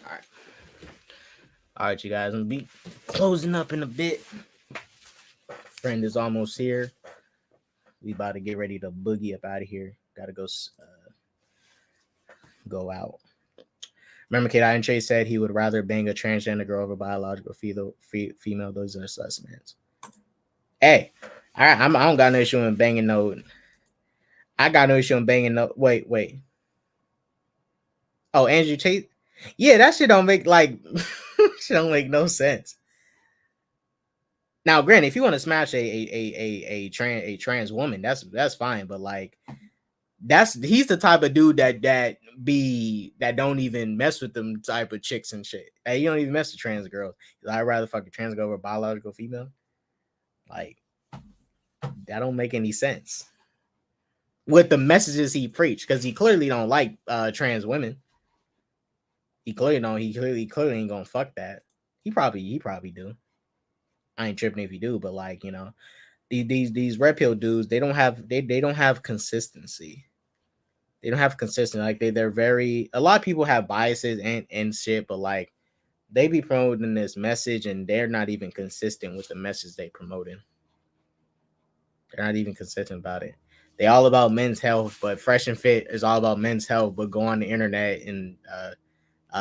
All right. All right, you guys. I'm gonna be closing up in a bit. Friend is almost here. We about to get ready to boogie up out of here. Gotta go out. Remember, Kate Iron Chase said he would rather bang a transgender girl over biological female. Those are assessments. Hey, I don't got no issue in banging no. I got no issue in banging no. Wait. Oh, Andrew Tate. Yeah, that shit don't make like shit don't make no sense. Now, granted, if you want to smash a trans woman, that's fine. But like, he's the type of dude that don't even mess with them type of chicks and shit. Hey, you don't even mess with trans girls. I'd rather fuck a trans girl over a biological female. Like, that don't make any sense with the messages he preached, because he clearly don't like trans women. He clearly don't. He clearly ain't gonna fuck that. He probably do. I ain't tripping if he do, but like, you know, these red pill dudes, they don't have consistency. They don't have consistency. Like they're very, a lot of people have biases and shit, but like they be promoting this message and they're not even consistent with the message they promoting. They're not even consistent about it. They all about men's health, but Fresh and Fit is all about men's health, but go on the internet and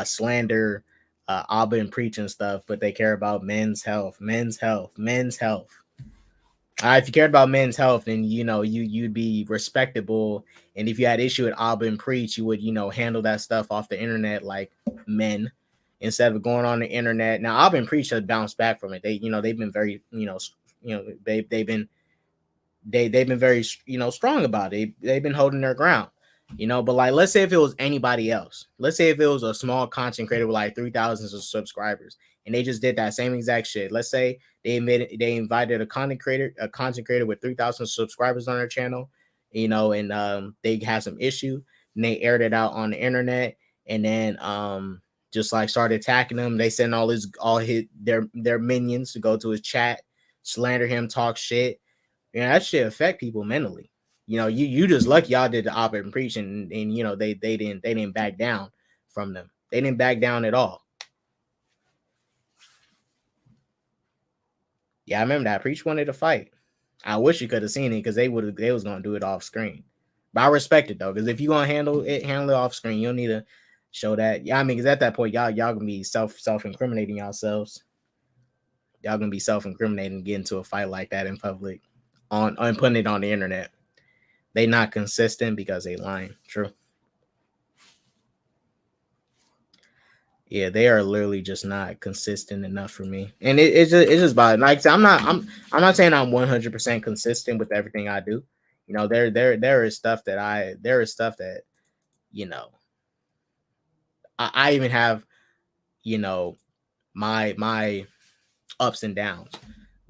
slander Abba and preach and stuff, but they care about men's health. If you cared about men's health, then you know you'd be respectable. And if you had issue with Abba and preach, you would, you know, handle that stuff off the internet like men, instead of going on the internet. Now Abba and preach have bounced back from it. They've been very, they've been they've been very strong about it. They've been holding their ground. But like, let's say if it was anybody else, let's say if it was a small content creator with like 3,000 of subscribers, and they just did that same exact shit. Let's say they invited a content creator with 3,000 subscribers on their channel, and they had some issue, and they aired it out on the internet, and then just like started attacking him. They sent their minions to go to his chat, slander him, talk shit. That shit affect people mentally. You just lucky y'all did the op and preach, and they didn't back down from them. They didn't back down at all. Yeah, I remember that preach wanted to fight. I wish you could have seen it because they was gonna do it off screen. But I respect it though, because if you gonna handle it off screen, you don't need to show that. Yeah, I mean, because at that point, y'all gonna be self incriminating yourselves. Y'all gonna be self incriminating and get into a fight like that in public, on putting it on the internet. They not consistent because they lying. True. Yeah, they are literally just not consistent enough for me. And it's just about, like, I'm not saying I'm 100% consistent with everything I do. There is stuff that you know I even have my ups and downs.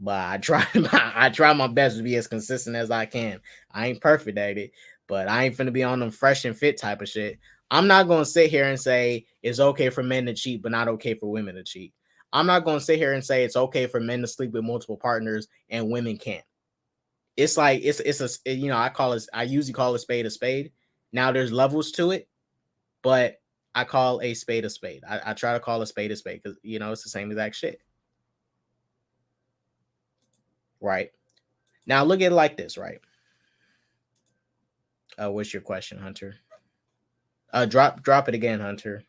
But I try I try my best to be as consistent as I can. I ain't perfect at it, but I ain't finna be on them fresh and fit type of shit. I'm not gonna sit here and say it's okay for men to cheat, but not okay for women to cheat. I'm not gonna sit here and say it's okay for men to sleep with multiple partners and women can't. It's like I usually call a spade a spade. Now there's levels to it, but I call a spade a spade. I try to call a spade because it's the same exact shit. Right. Now look at it like this, right? What's your question, Hunter? Drop it again, Hunter.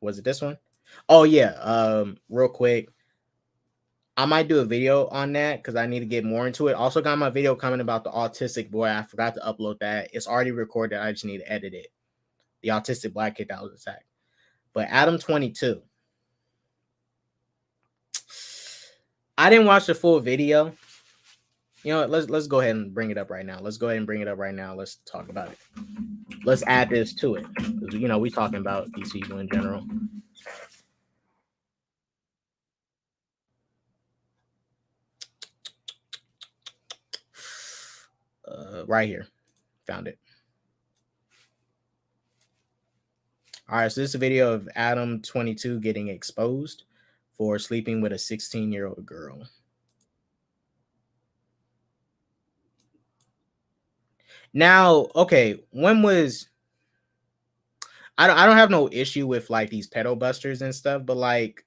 Was it this one? Oh yeah. Real quick, I might do a video on that because I need to get more into it. Also, got my video coming about the autistic boy. I forgot to upload that. It's already recorded. I just need to edit it. The autistic black kid that was attacked. But Adam 22. I didn't watch the full video. Let's go ahead and bring it up right now. Let's go ahead and bring it up right now. Let's talk about it. Let's add this to it because we talking about these people in general. Right here, found it. All right, so this is a video of Adam 22 getting exposed for sleeping with a 16-year-old girl. Now, okay, I don't have no issue with like these pedo busters and stuff, but like,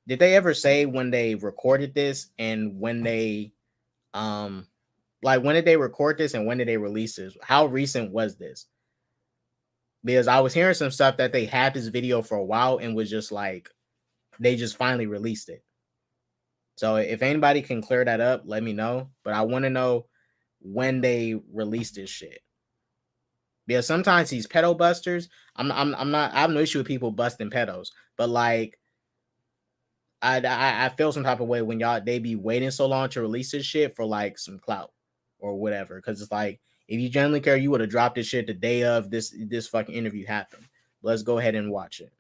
did they ever say when they recorded this and when they like when did they record this and when did they release this? How recent was this? Because I was hearing some stuff that they had this video for a while and was just like they just finally released it. So if anybody can clear that up, let me know. But I want to know when they release this shit. Because sometimes these pedo busters, I'm not I have no issue with people busting pedos, but like I feel some type of way when they be waiting so long to release this shit for like some clout or whatever. Because it's like if you genuinely care, you would have dropped this shit the day of this fucking interview happened. Let's go ahead and watch it.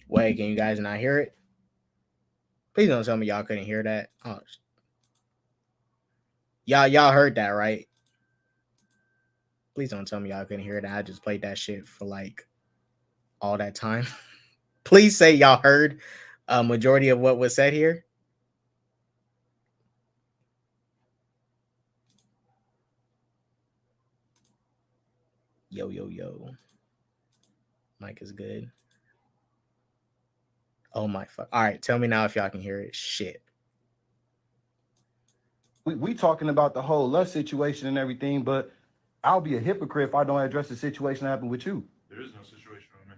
Wait, can you guys not hear it? Please don't tell me y'all couldn't hear that. Oh, y'all heard that, right? Please don't tell me y'all couldn't hear that. I just played that shit for like all that time. Please say y'all heard a majority of what was said here. Yo, yo, yo. Mic is good. Oh my fuck. All right, tell me now if y'all can hear it. Shit. We talking about the whole lust situation and everything, but I'll be a hypocrite if I don't address the situation that happened with you. There is no situation with me.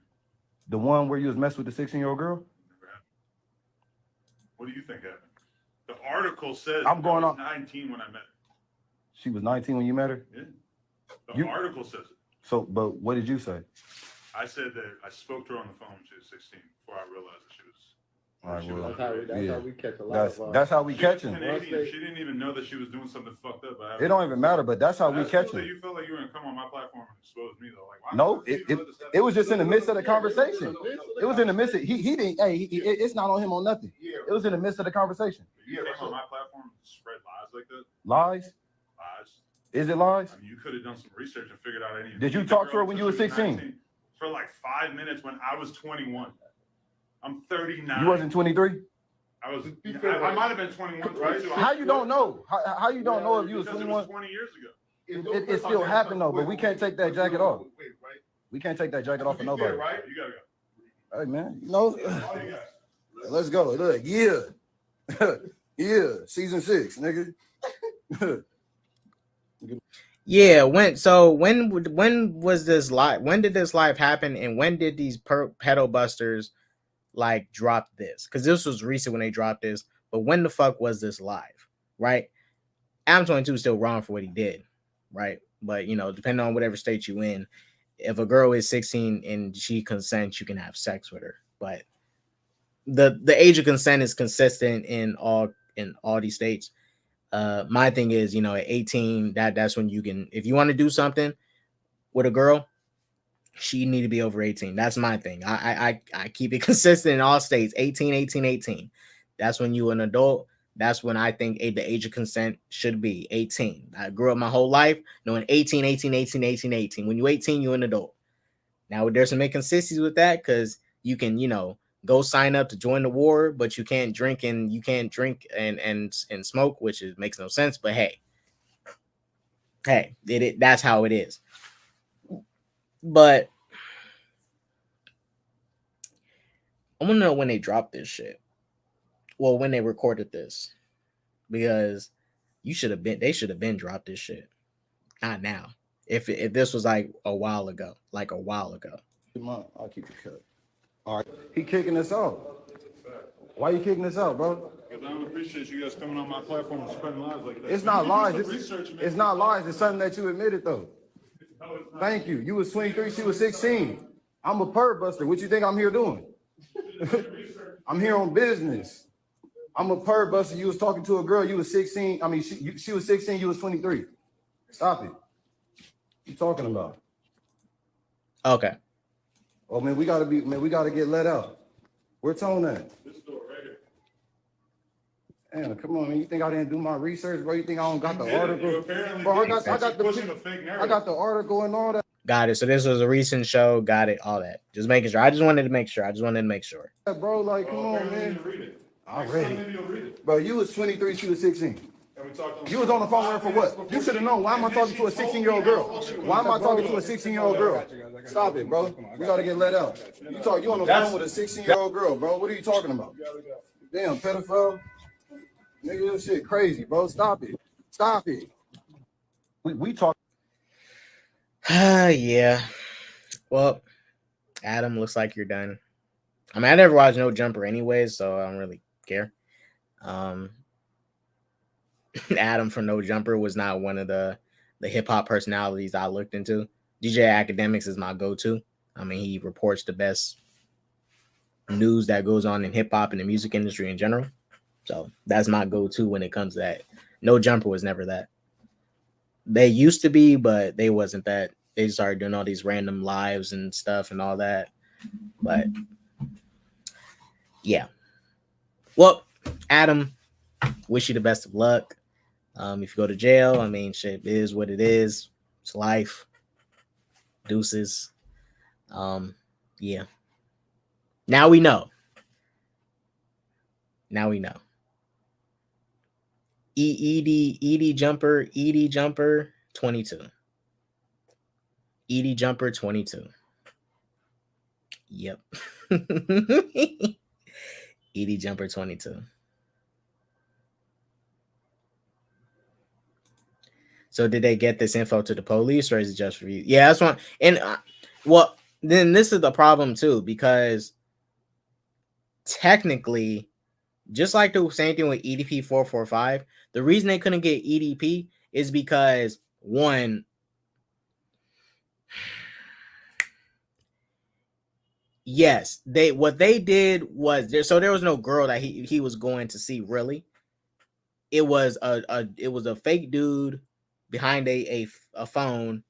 The one where you was messing with the 16-year-old girl? Never happened. What do you think happened? The article says I'm going on 19 when I met her. She was 19 when you met her? Yeah. The article says it. So, but what did you say? I said that I spoke to her on the phone when she was 16 before I realized that she was. All right, well, that's how we catch a lot that's how we catch him. She didn't even know that she was doing something fucked up. It don't even matter, but that's how we catch him. You felt like you were gonna come on my platform and expose me though. Like, why no, it was just in the midst of the conversation. It was in the midst of he didn't. Hey, it's not on him on nothing. It was in the midst of the conversation. You came on my platform and spread lies like that. Lies. Is it lies? I mean, you could have done some research and figured out any. Did you talk to her when you were 16? For like 5 minutes when I was 21. I'm 39. You wasn't 23? I was. I might have been 21. Right? How you don't know? How you don't know if you was 21? It was 20 years ago. It still happened though, but we can't take that jacket off. We can't take that jacket off for nobody. Right? You gotta go. Hey man, you know. Let's go. Look, yeah, yeah. Season 6, nigga. Yeah, when was this live? When did this live happen? And when did these pedal busters like drop this? Because this was recent when they dropped this. But when the fuck was this live? Right? Adam 22 is still wrong for what he did, right? But you know, depending on whatever state you in, if a girl is 16 and she consents, you can have sex with her. But the age of consent is consistent in all these states. My thing is, you know, at 18, that's when you can, if you want to do something with a girl, she need to be over 18. That's my thing. I keep it consistent in all states. 18, 18, 18. That's when you an adult. That's when I think the age of consent should be 18. I grew up my whole life knowing 18, 18, 18, 18, 18. When you're 18, you're an adult. Now there's some inconsistencies with that because you can, you know, go sign up to join the war, but you can't drink and smoke, which makes no sense. But hey, that's how it is. But I want to know when they dropped this shit. Well, when they recorded this, because they should have been dropped this shit. Not now. If this was like a while ago. I'll keep it cut. All right, he kicking us out. Why you kicking us out, bro? Because I don't appreciate you guys coming on my platform and spreading lies like that. It's not lies. It's not lies. It's something that you admitted though. Thank you. You was 23. She was 16. I'm a perv buster. What you think I'm here doing? I'm here on business. I'm a perv buster. You was talking to a girl. You was 16. I mean, she was 16. You was 23. Stop it. What you talking about? Okay. Oh man, we gotta get let out. Where Tone at? This door right here. Damn, come on, man. You think I didn't do my research, bro? You think I don't got the article? Bro, I got the article and all that. Got it. So this was a recent show. Got it. All that. Just making sure. I just wanted to make sure. Bro, like, come on, man. I read it. Bro, you was 23, she was 16. You was on the phone with her for what? You should have known. Why am I talking to a 16-year-old girl? Why am I talking to a 16-year-old girl? Stop it, bro. We gotta get let out. You on the phone with a 16-year-old girl, bro. What are you talking about? Damn, pedophile. Nigga, this shit crazy, bro. Stop it. Stop it. We talk. Yeah. Well, Adam, looks like you're done. I mean, I never watched No Jumper anyways, so I don't really care. Adam from No Jumper was not one of the hip hop personalities I looked into. DJ Academics is my go-to. I mean, he reports the best news that goes on in hip hop and the music industry in general. So that's my go-to when it comes to that. No Jumper was never that. They used to be, but they wasn't that. They started doing all these random lives and stuff and all that. But Yeah. Well, Adam, wish you the best of luck. If you go to jail, I mean, shit is what it is. It's life. Deuces. Yeah. Now we know. Now we know. Edie jumper 22. Edie jumper 22. Yep. Edie jumper 22. So did they get this info to the police, or is it just for you? Yeah, that's one. And well, then this is the problem too, because technically, just like the same thing with EDP 445, the reason they couldn't get EDP is because one, yes, what they did was there was no girl that he was going to see really. It was a fake dude behind a phone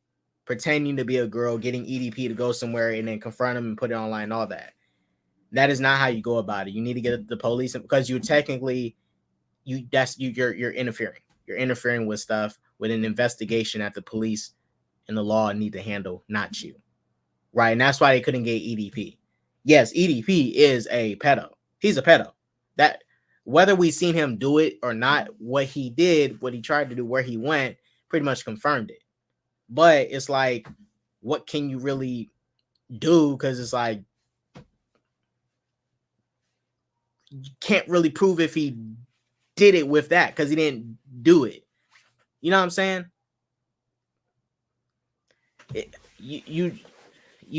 pretending to be a girl, getting EDP to go somewhere and then confront him and put it online and all that. That is not how you go about it. You need to get the police, because you're technically you're interfering. You're interfering with stuff with an investigation that the police and the law need to handle, not you. Right? And that's why they couldn't get EDP. Yes, EDP is a pedo. He's a pedo. That whether we seen him do it or not, what he did, what he tried to do, where he went, pretty much confirmed it. But it's like, what can you really do? Because it's like, you can't really prove if he did it with that, because he didn't do it. You know what I'm saying? You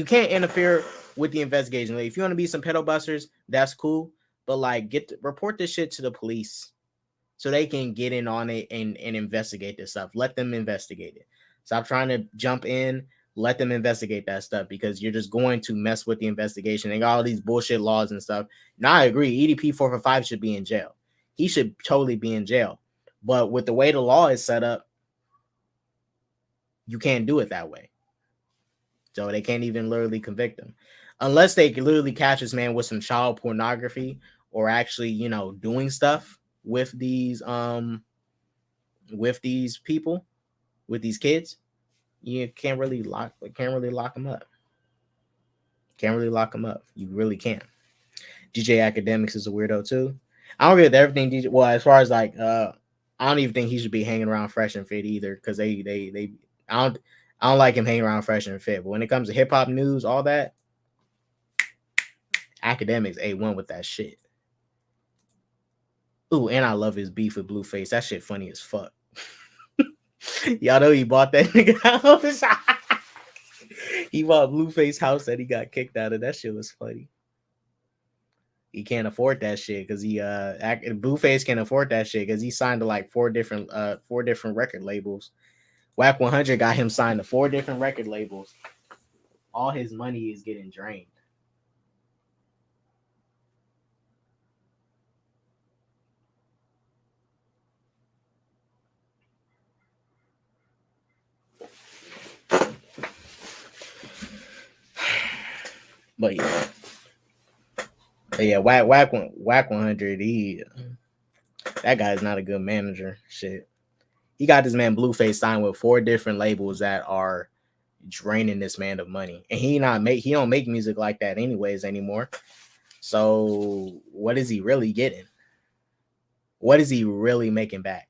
can't interfere with the investigation. Like, if you want to be some pedo busters, that's cool. But like, report this shit to the police so they can get in on it and investigate this stuff. Let them investigate it. Stop trying to jump in. Let them investigate that stuff, because you're just going to mess with the investigation. They got all these bullshit laws and stuff. Now I agree. EDP 445 should be in jail. He should totally be in jail. But with the way the law is set up, you can't do it that way. So they can't even literally convict him unless they can literally catch this man with some child pornography, or actually, doing stuff with these people, with these kids. You can't really lock them up. Can't really lock them up. You really can't. DJ Academics is a weirdo too. I don't agree with everything DJ. Well, as far as like, I don't even think he should be hanging around Fresh and Fit either, because I don't like him hanging around Fresh and Fit. But when it comes to hip hop news, all that, Academics A1 with that shit. Ooh, and I love his beef with Blueface. That shit funny as fuck. Y'all know he bought that nigga house. He bought Blueface house that he got kicked out of. That shit was funny. He can't afford that shit because Blueface can't afford that shit because he signed to like four different record labels. Whack 100 got him signed to 4 different record labels. All his money is getting drained. But yeah, Whack 100. That guy's not a good manager. Shit, he got this man Blueface signed with 4 different labels that are draining this man of money, and he don't make music like that anyways anymore. So what is he really getting? What is he really making back?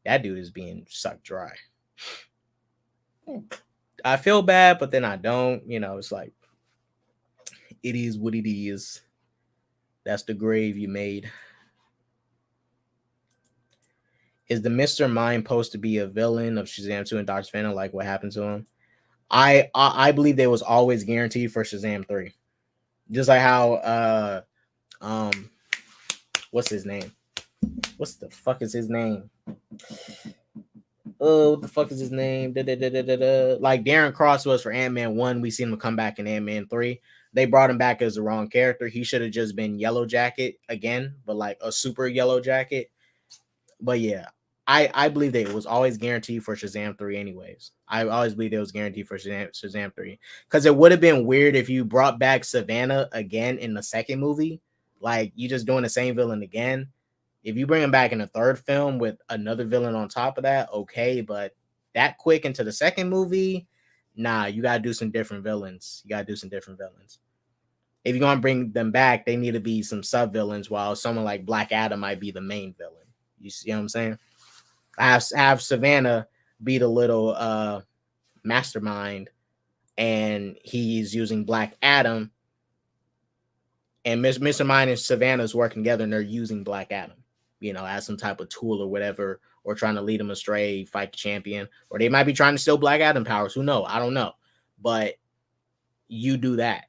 That dude is being sucked dry. I feel bad, but then I don't. It's like, it is what it is. That's the grave you made. Is the Mr. Mind supposed to be a villain of Shazam 2 and Dr. Phantom? Like, what happened to him? I believe they was always guaranteed for Shazam 3. Just like how what's his name? What the fuck is his name? What the fuck is his name? Like Darren Cross was for Ant-Man 1. We seen him come back in Ant-Man 3. They brought him back as the wrong character. He should have just been Yellow Jacket again, but like a super Yellow Jacket. But yeah, I believe that it was always guaranteed for Shazam 3 anyways. I always believe it was guaranteed for Shazam 3. Because it would have been weird if you brought back Savannah again in the second movie, Like, you just doing the same villain again. If you bring him back in a third film with another villain on top of that, okay, but that quick into the second movie, nah, you gotta do some different villains. If you're gonna bring them back, they need to be some sub villains, while someone like Black Adam might be the main villain. You see what I'm saying? Have Savannah be the little mastermind, and he's using Black Adam, and Mr. Mind and Savannah's working together, and they're using Black Adam, as some type of tool or whatever, or trying to lead him astray, fight the champion, or they might be trying to steal Black Adam powers. Who knows? I don't know. But you do that.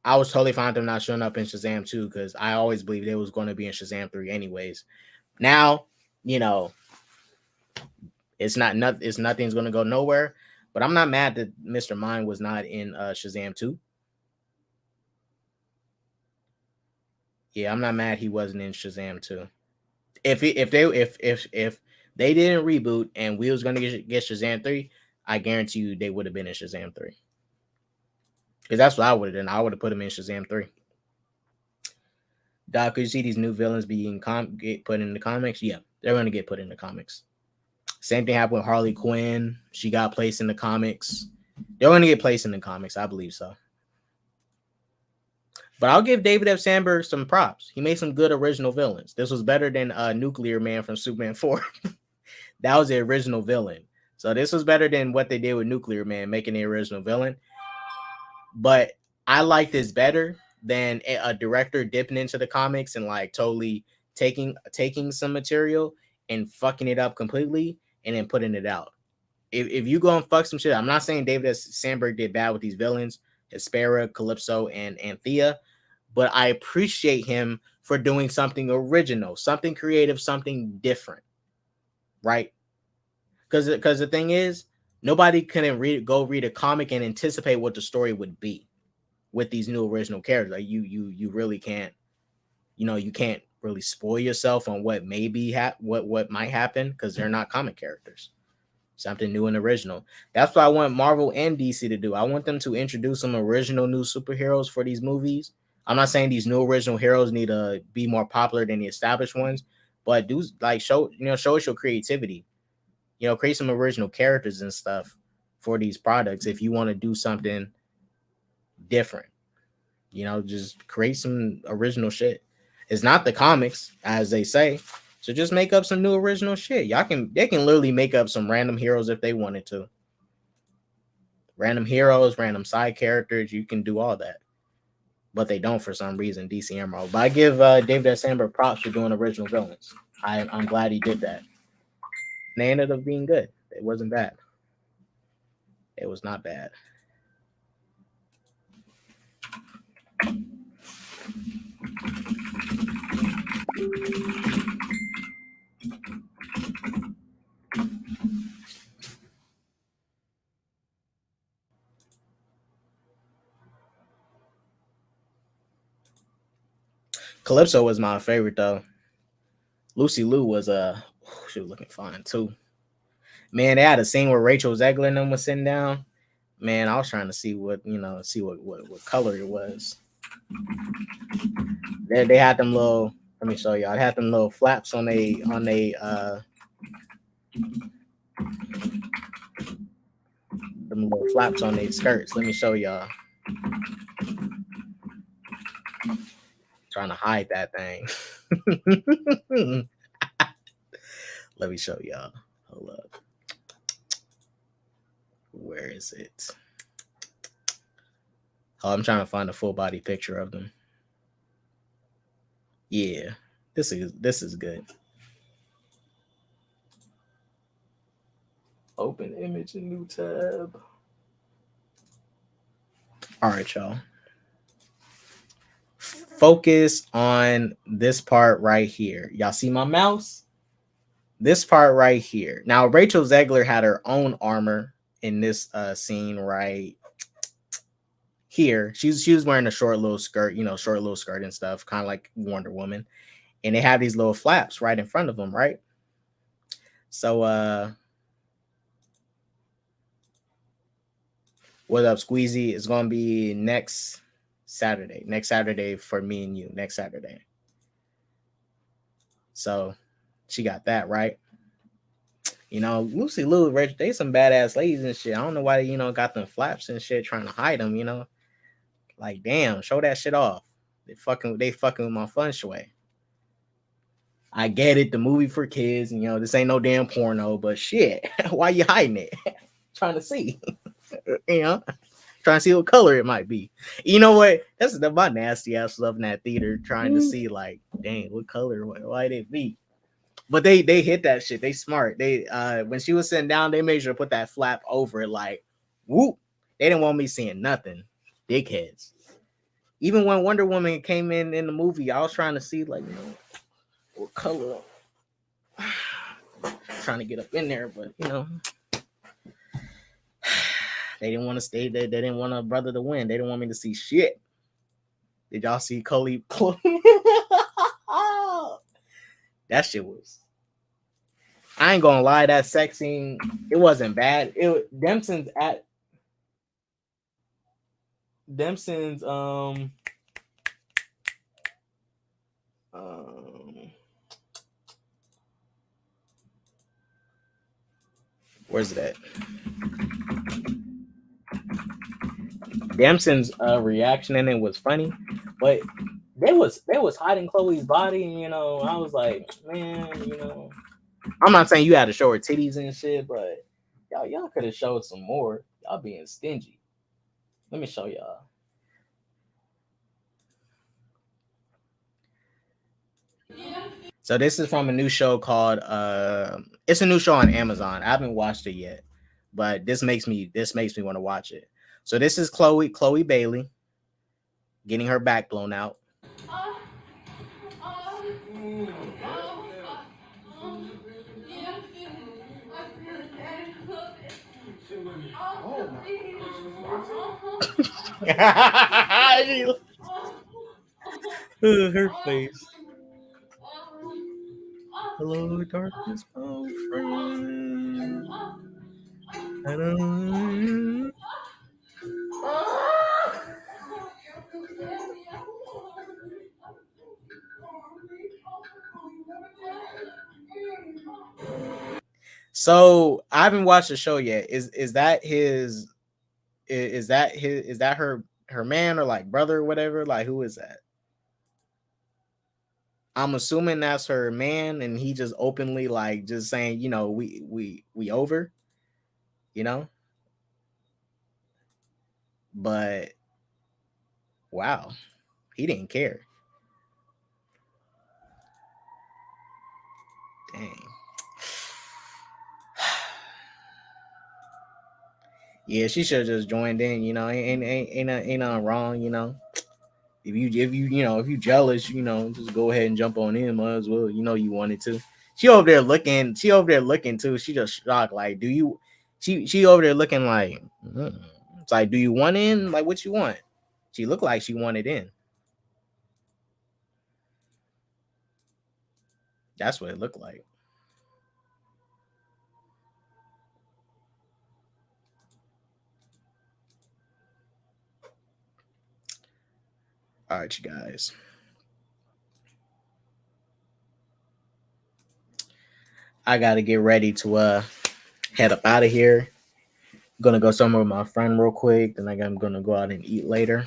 I was totally fine with them not showing up in Shazam 2, because I always believed they was going to be in Shazam 3 anyways. Now, it's nothing's going to go nowhere, but I'm not mad that Mr. Mind was not in Shazam 2. Yeah, I'm not mad he wasn't in Shazam 2. If they didn't reboot and we was gonna get Shazam 3, I guarantee you they would have been in Shazam 3. Because that's what I would have done. I would have put him in Shazam 3. Doc, could you see these new villains being get put in the comics? Yeah, they're gonna get put in the comics. Same thing happened with Harley Quinn. She got placed in the comics. They're gonna get placed in the comics. I believe so. But I'll give David F. Sandberg some props. He made some good original villains. This was better than Nuclear Man from Superman 4. That was the original villain. So this was better than what they did with Nuclear Man, making the original villain. But I like this better than a director dipping into the comics and like totally taking some material and fucking it up completely and then putting it out. If you go and fuck some shit, I'm not saying David S. Sandberg did bad with these villains, Hespera, Calypso, and thea, but I appreciate him for doing something original, something creative, something different, right? Because the thing is, nobody can go read a comic and anticipate what the story would be with these new original characters. Like you really can't, you can't really spoil yourself on what maybe what might happen, because they're not comic characters. Something new and original. That's what I want Marvel and DC to do. I want them to introduce some original new superheroes for these movies. I'm not saying these new original heroes need to be more popular than the established ones, but do like show us your creativity. Create some original characters and stuff for these products if you want to do something different. Just create some original shit. It's not the comics, as they say. So just make up some new original shit. They can literally make up some random heroes if they wanted to. Random heroes, random side characters, you can do all that. But they don't for some reason, DC and Marvel. But I give David S. Sandberg props for doing original villains. I'm glad he did that. And they ended up being good. It wasn't bad. It was not bad. Calypso was my favorite though. Lucy Liu was she was looking fine too. Man, they had a scene where Rachel Zegler and them was sitting down. Man, I was trying to see what color it was. They had them little. Let me show you. I had them little flaps on them little flaps on their skirts. Let me show y'all. Trying to hide that thing. Let me show y'all. Hold up. Where is it? Oh, I'm trying to find a full body picture of them. Yeah, this is good. Open image in new tab. All right, y'all. Focus on this part right here. Y'all see my mouse? This part right here. Now, Rachel Zegler had her own armor in this scene right here. She was wearing a short little skirt and stuff, kind of like Wonder Woman. And they have these little flaps right in front of them, right? So, what up, Squeezy? It's going to be next Saturday. Next Saturday for me and you. Next Saturday. So she got that right. You know, Lucy Lou, Rich, they some badass ladies and shit. I don't know why they, got them flaps and shit trying to hide them, Like, damn, show that shit off. They fucking with my feng shui. I get it, the movie for kids, and this ain't no damn porno, but shit, why you hiding it? Trying to see. Trying to see what color it might be. You know what? That's my nasty ass love in that theater, trying to see like, dang, what color? Why'd it be? But they hit that shit. They smart. They when she was sitting down, they made sure to put that flap over it, like, whoop. They didn't want me seeing nothing. Dickheads. Even when Wonder Woman came in the movie, I was trying to see like, what color. Trying to get up in there, but they didn't want to stay. They didn't want a brother to win. They didn't want me to see shit. Did y'all see Chloe? That shit was. I ain't gonna lie, that sex scene, it wasn't bad. Dempson's where's it at? Dempson's reaction in it was funny, but they was hiding Chloe's body, and I was like, man, I'm not saying you had to show her titties and shit, but y'all could have showed some more. Y'all being stingy. Let me show y'all. So this is from a new show called it's a new show on Amazon. I haven't watched it yet, but this makes me want to watch it. So this is Chloe Bailey getting her back blown out. Her face. Hello, darkness, my friend. I don't... So I haven't watched the show yet. Is that his? Is that her man or like brother or whatever? Like, who is that? I'm assuming that's her man, and he just openly like just saying, we over, But wow, he didn't care. Dang. Yeah, she should have just joined in. Ain't nothing wrong. If you jealous, just go ahead and jump on in. Might as well, you wanted to. She over there looking too. She just shocked. Like, do you? She over there looking like. It's like, do you want in? Like, what you want? She looked like she wanted in. That's what it looked like. All right, you guys. I gotta get ready to head up out of here. I'm gonna go somewhere with my friend real quick, then I'm gonna go out and eat later.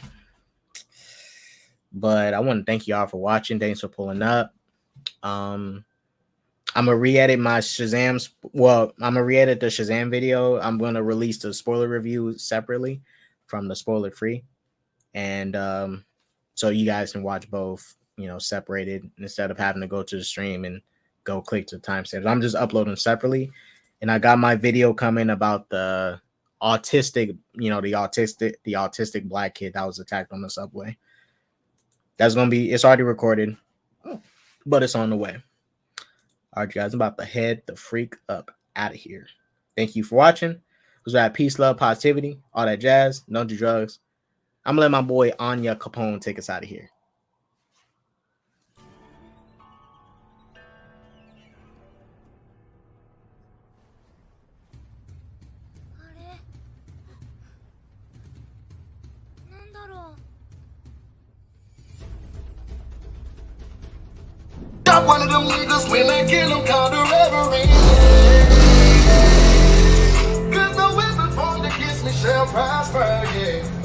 But I want to thank y'all for watching. Thanks for pulling up. I'm gonna re-edit my Shazam's. Well, I'm gonna re-edit the Shazam video. I'm gonna release the spoiler review separately from the spoiler free, and so you guys can watch both, separated instead of having to go to the stream and go click to timestamps. I'm just uploading separately, and I got my video coming about the autistic, the autistic black kid that was attacked on the subway. That's gonna be. It's already recorded, but it's on the way. All right, guys, I'm about to head the freak up out of here. Thank you for watching. It was that peace, love, positivity, all that jazz. Don't do drugs. I'm gonna let my boy Anya Capone take us out of here. not one of them niggas when I kill them called a reverie. Cause no weapon formed against me shall prosper, yeah.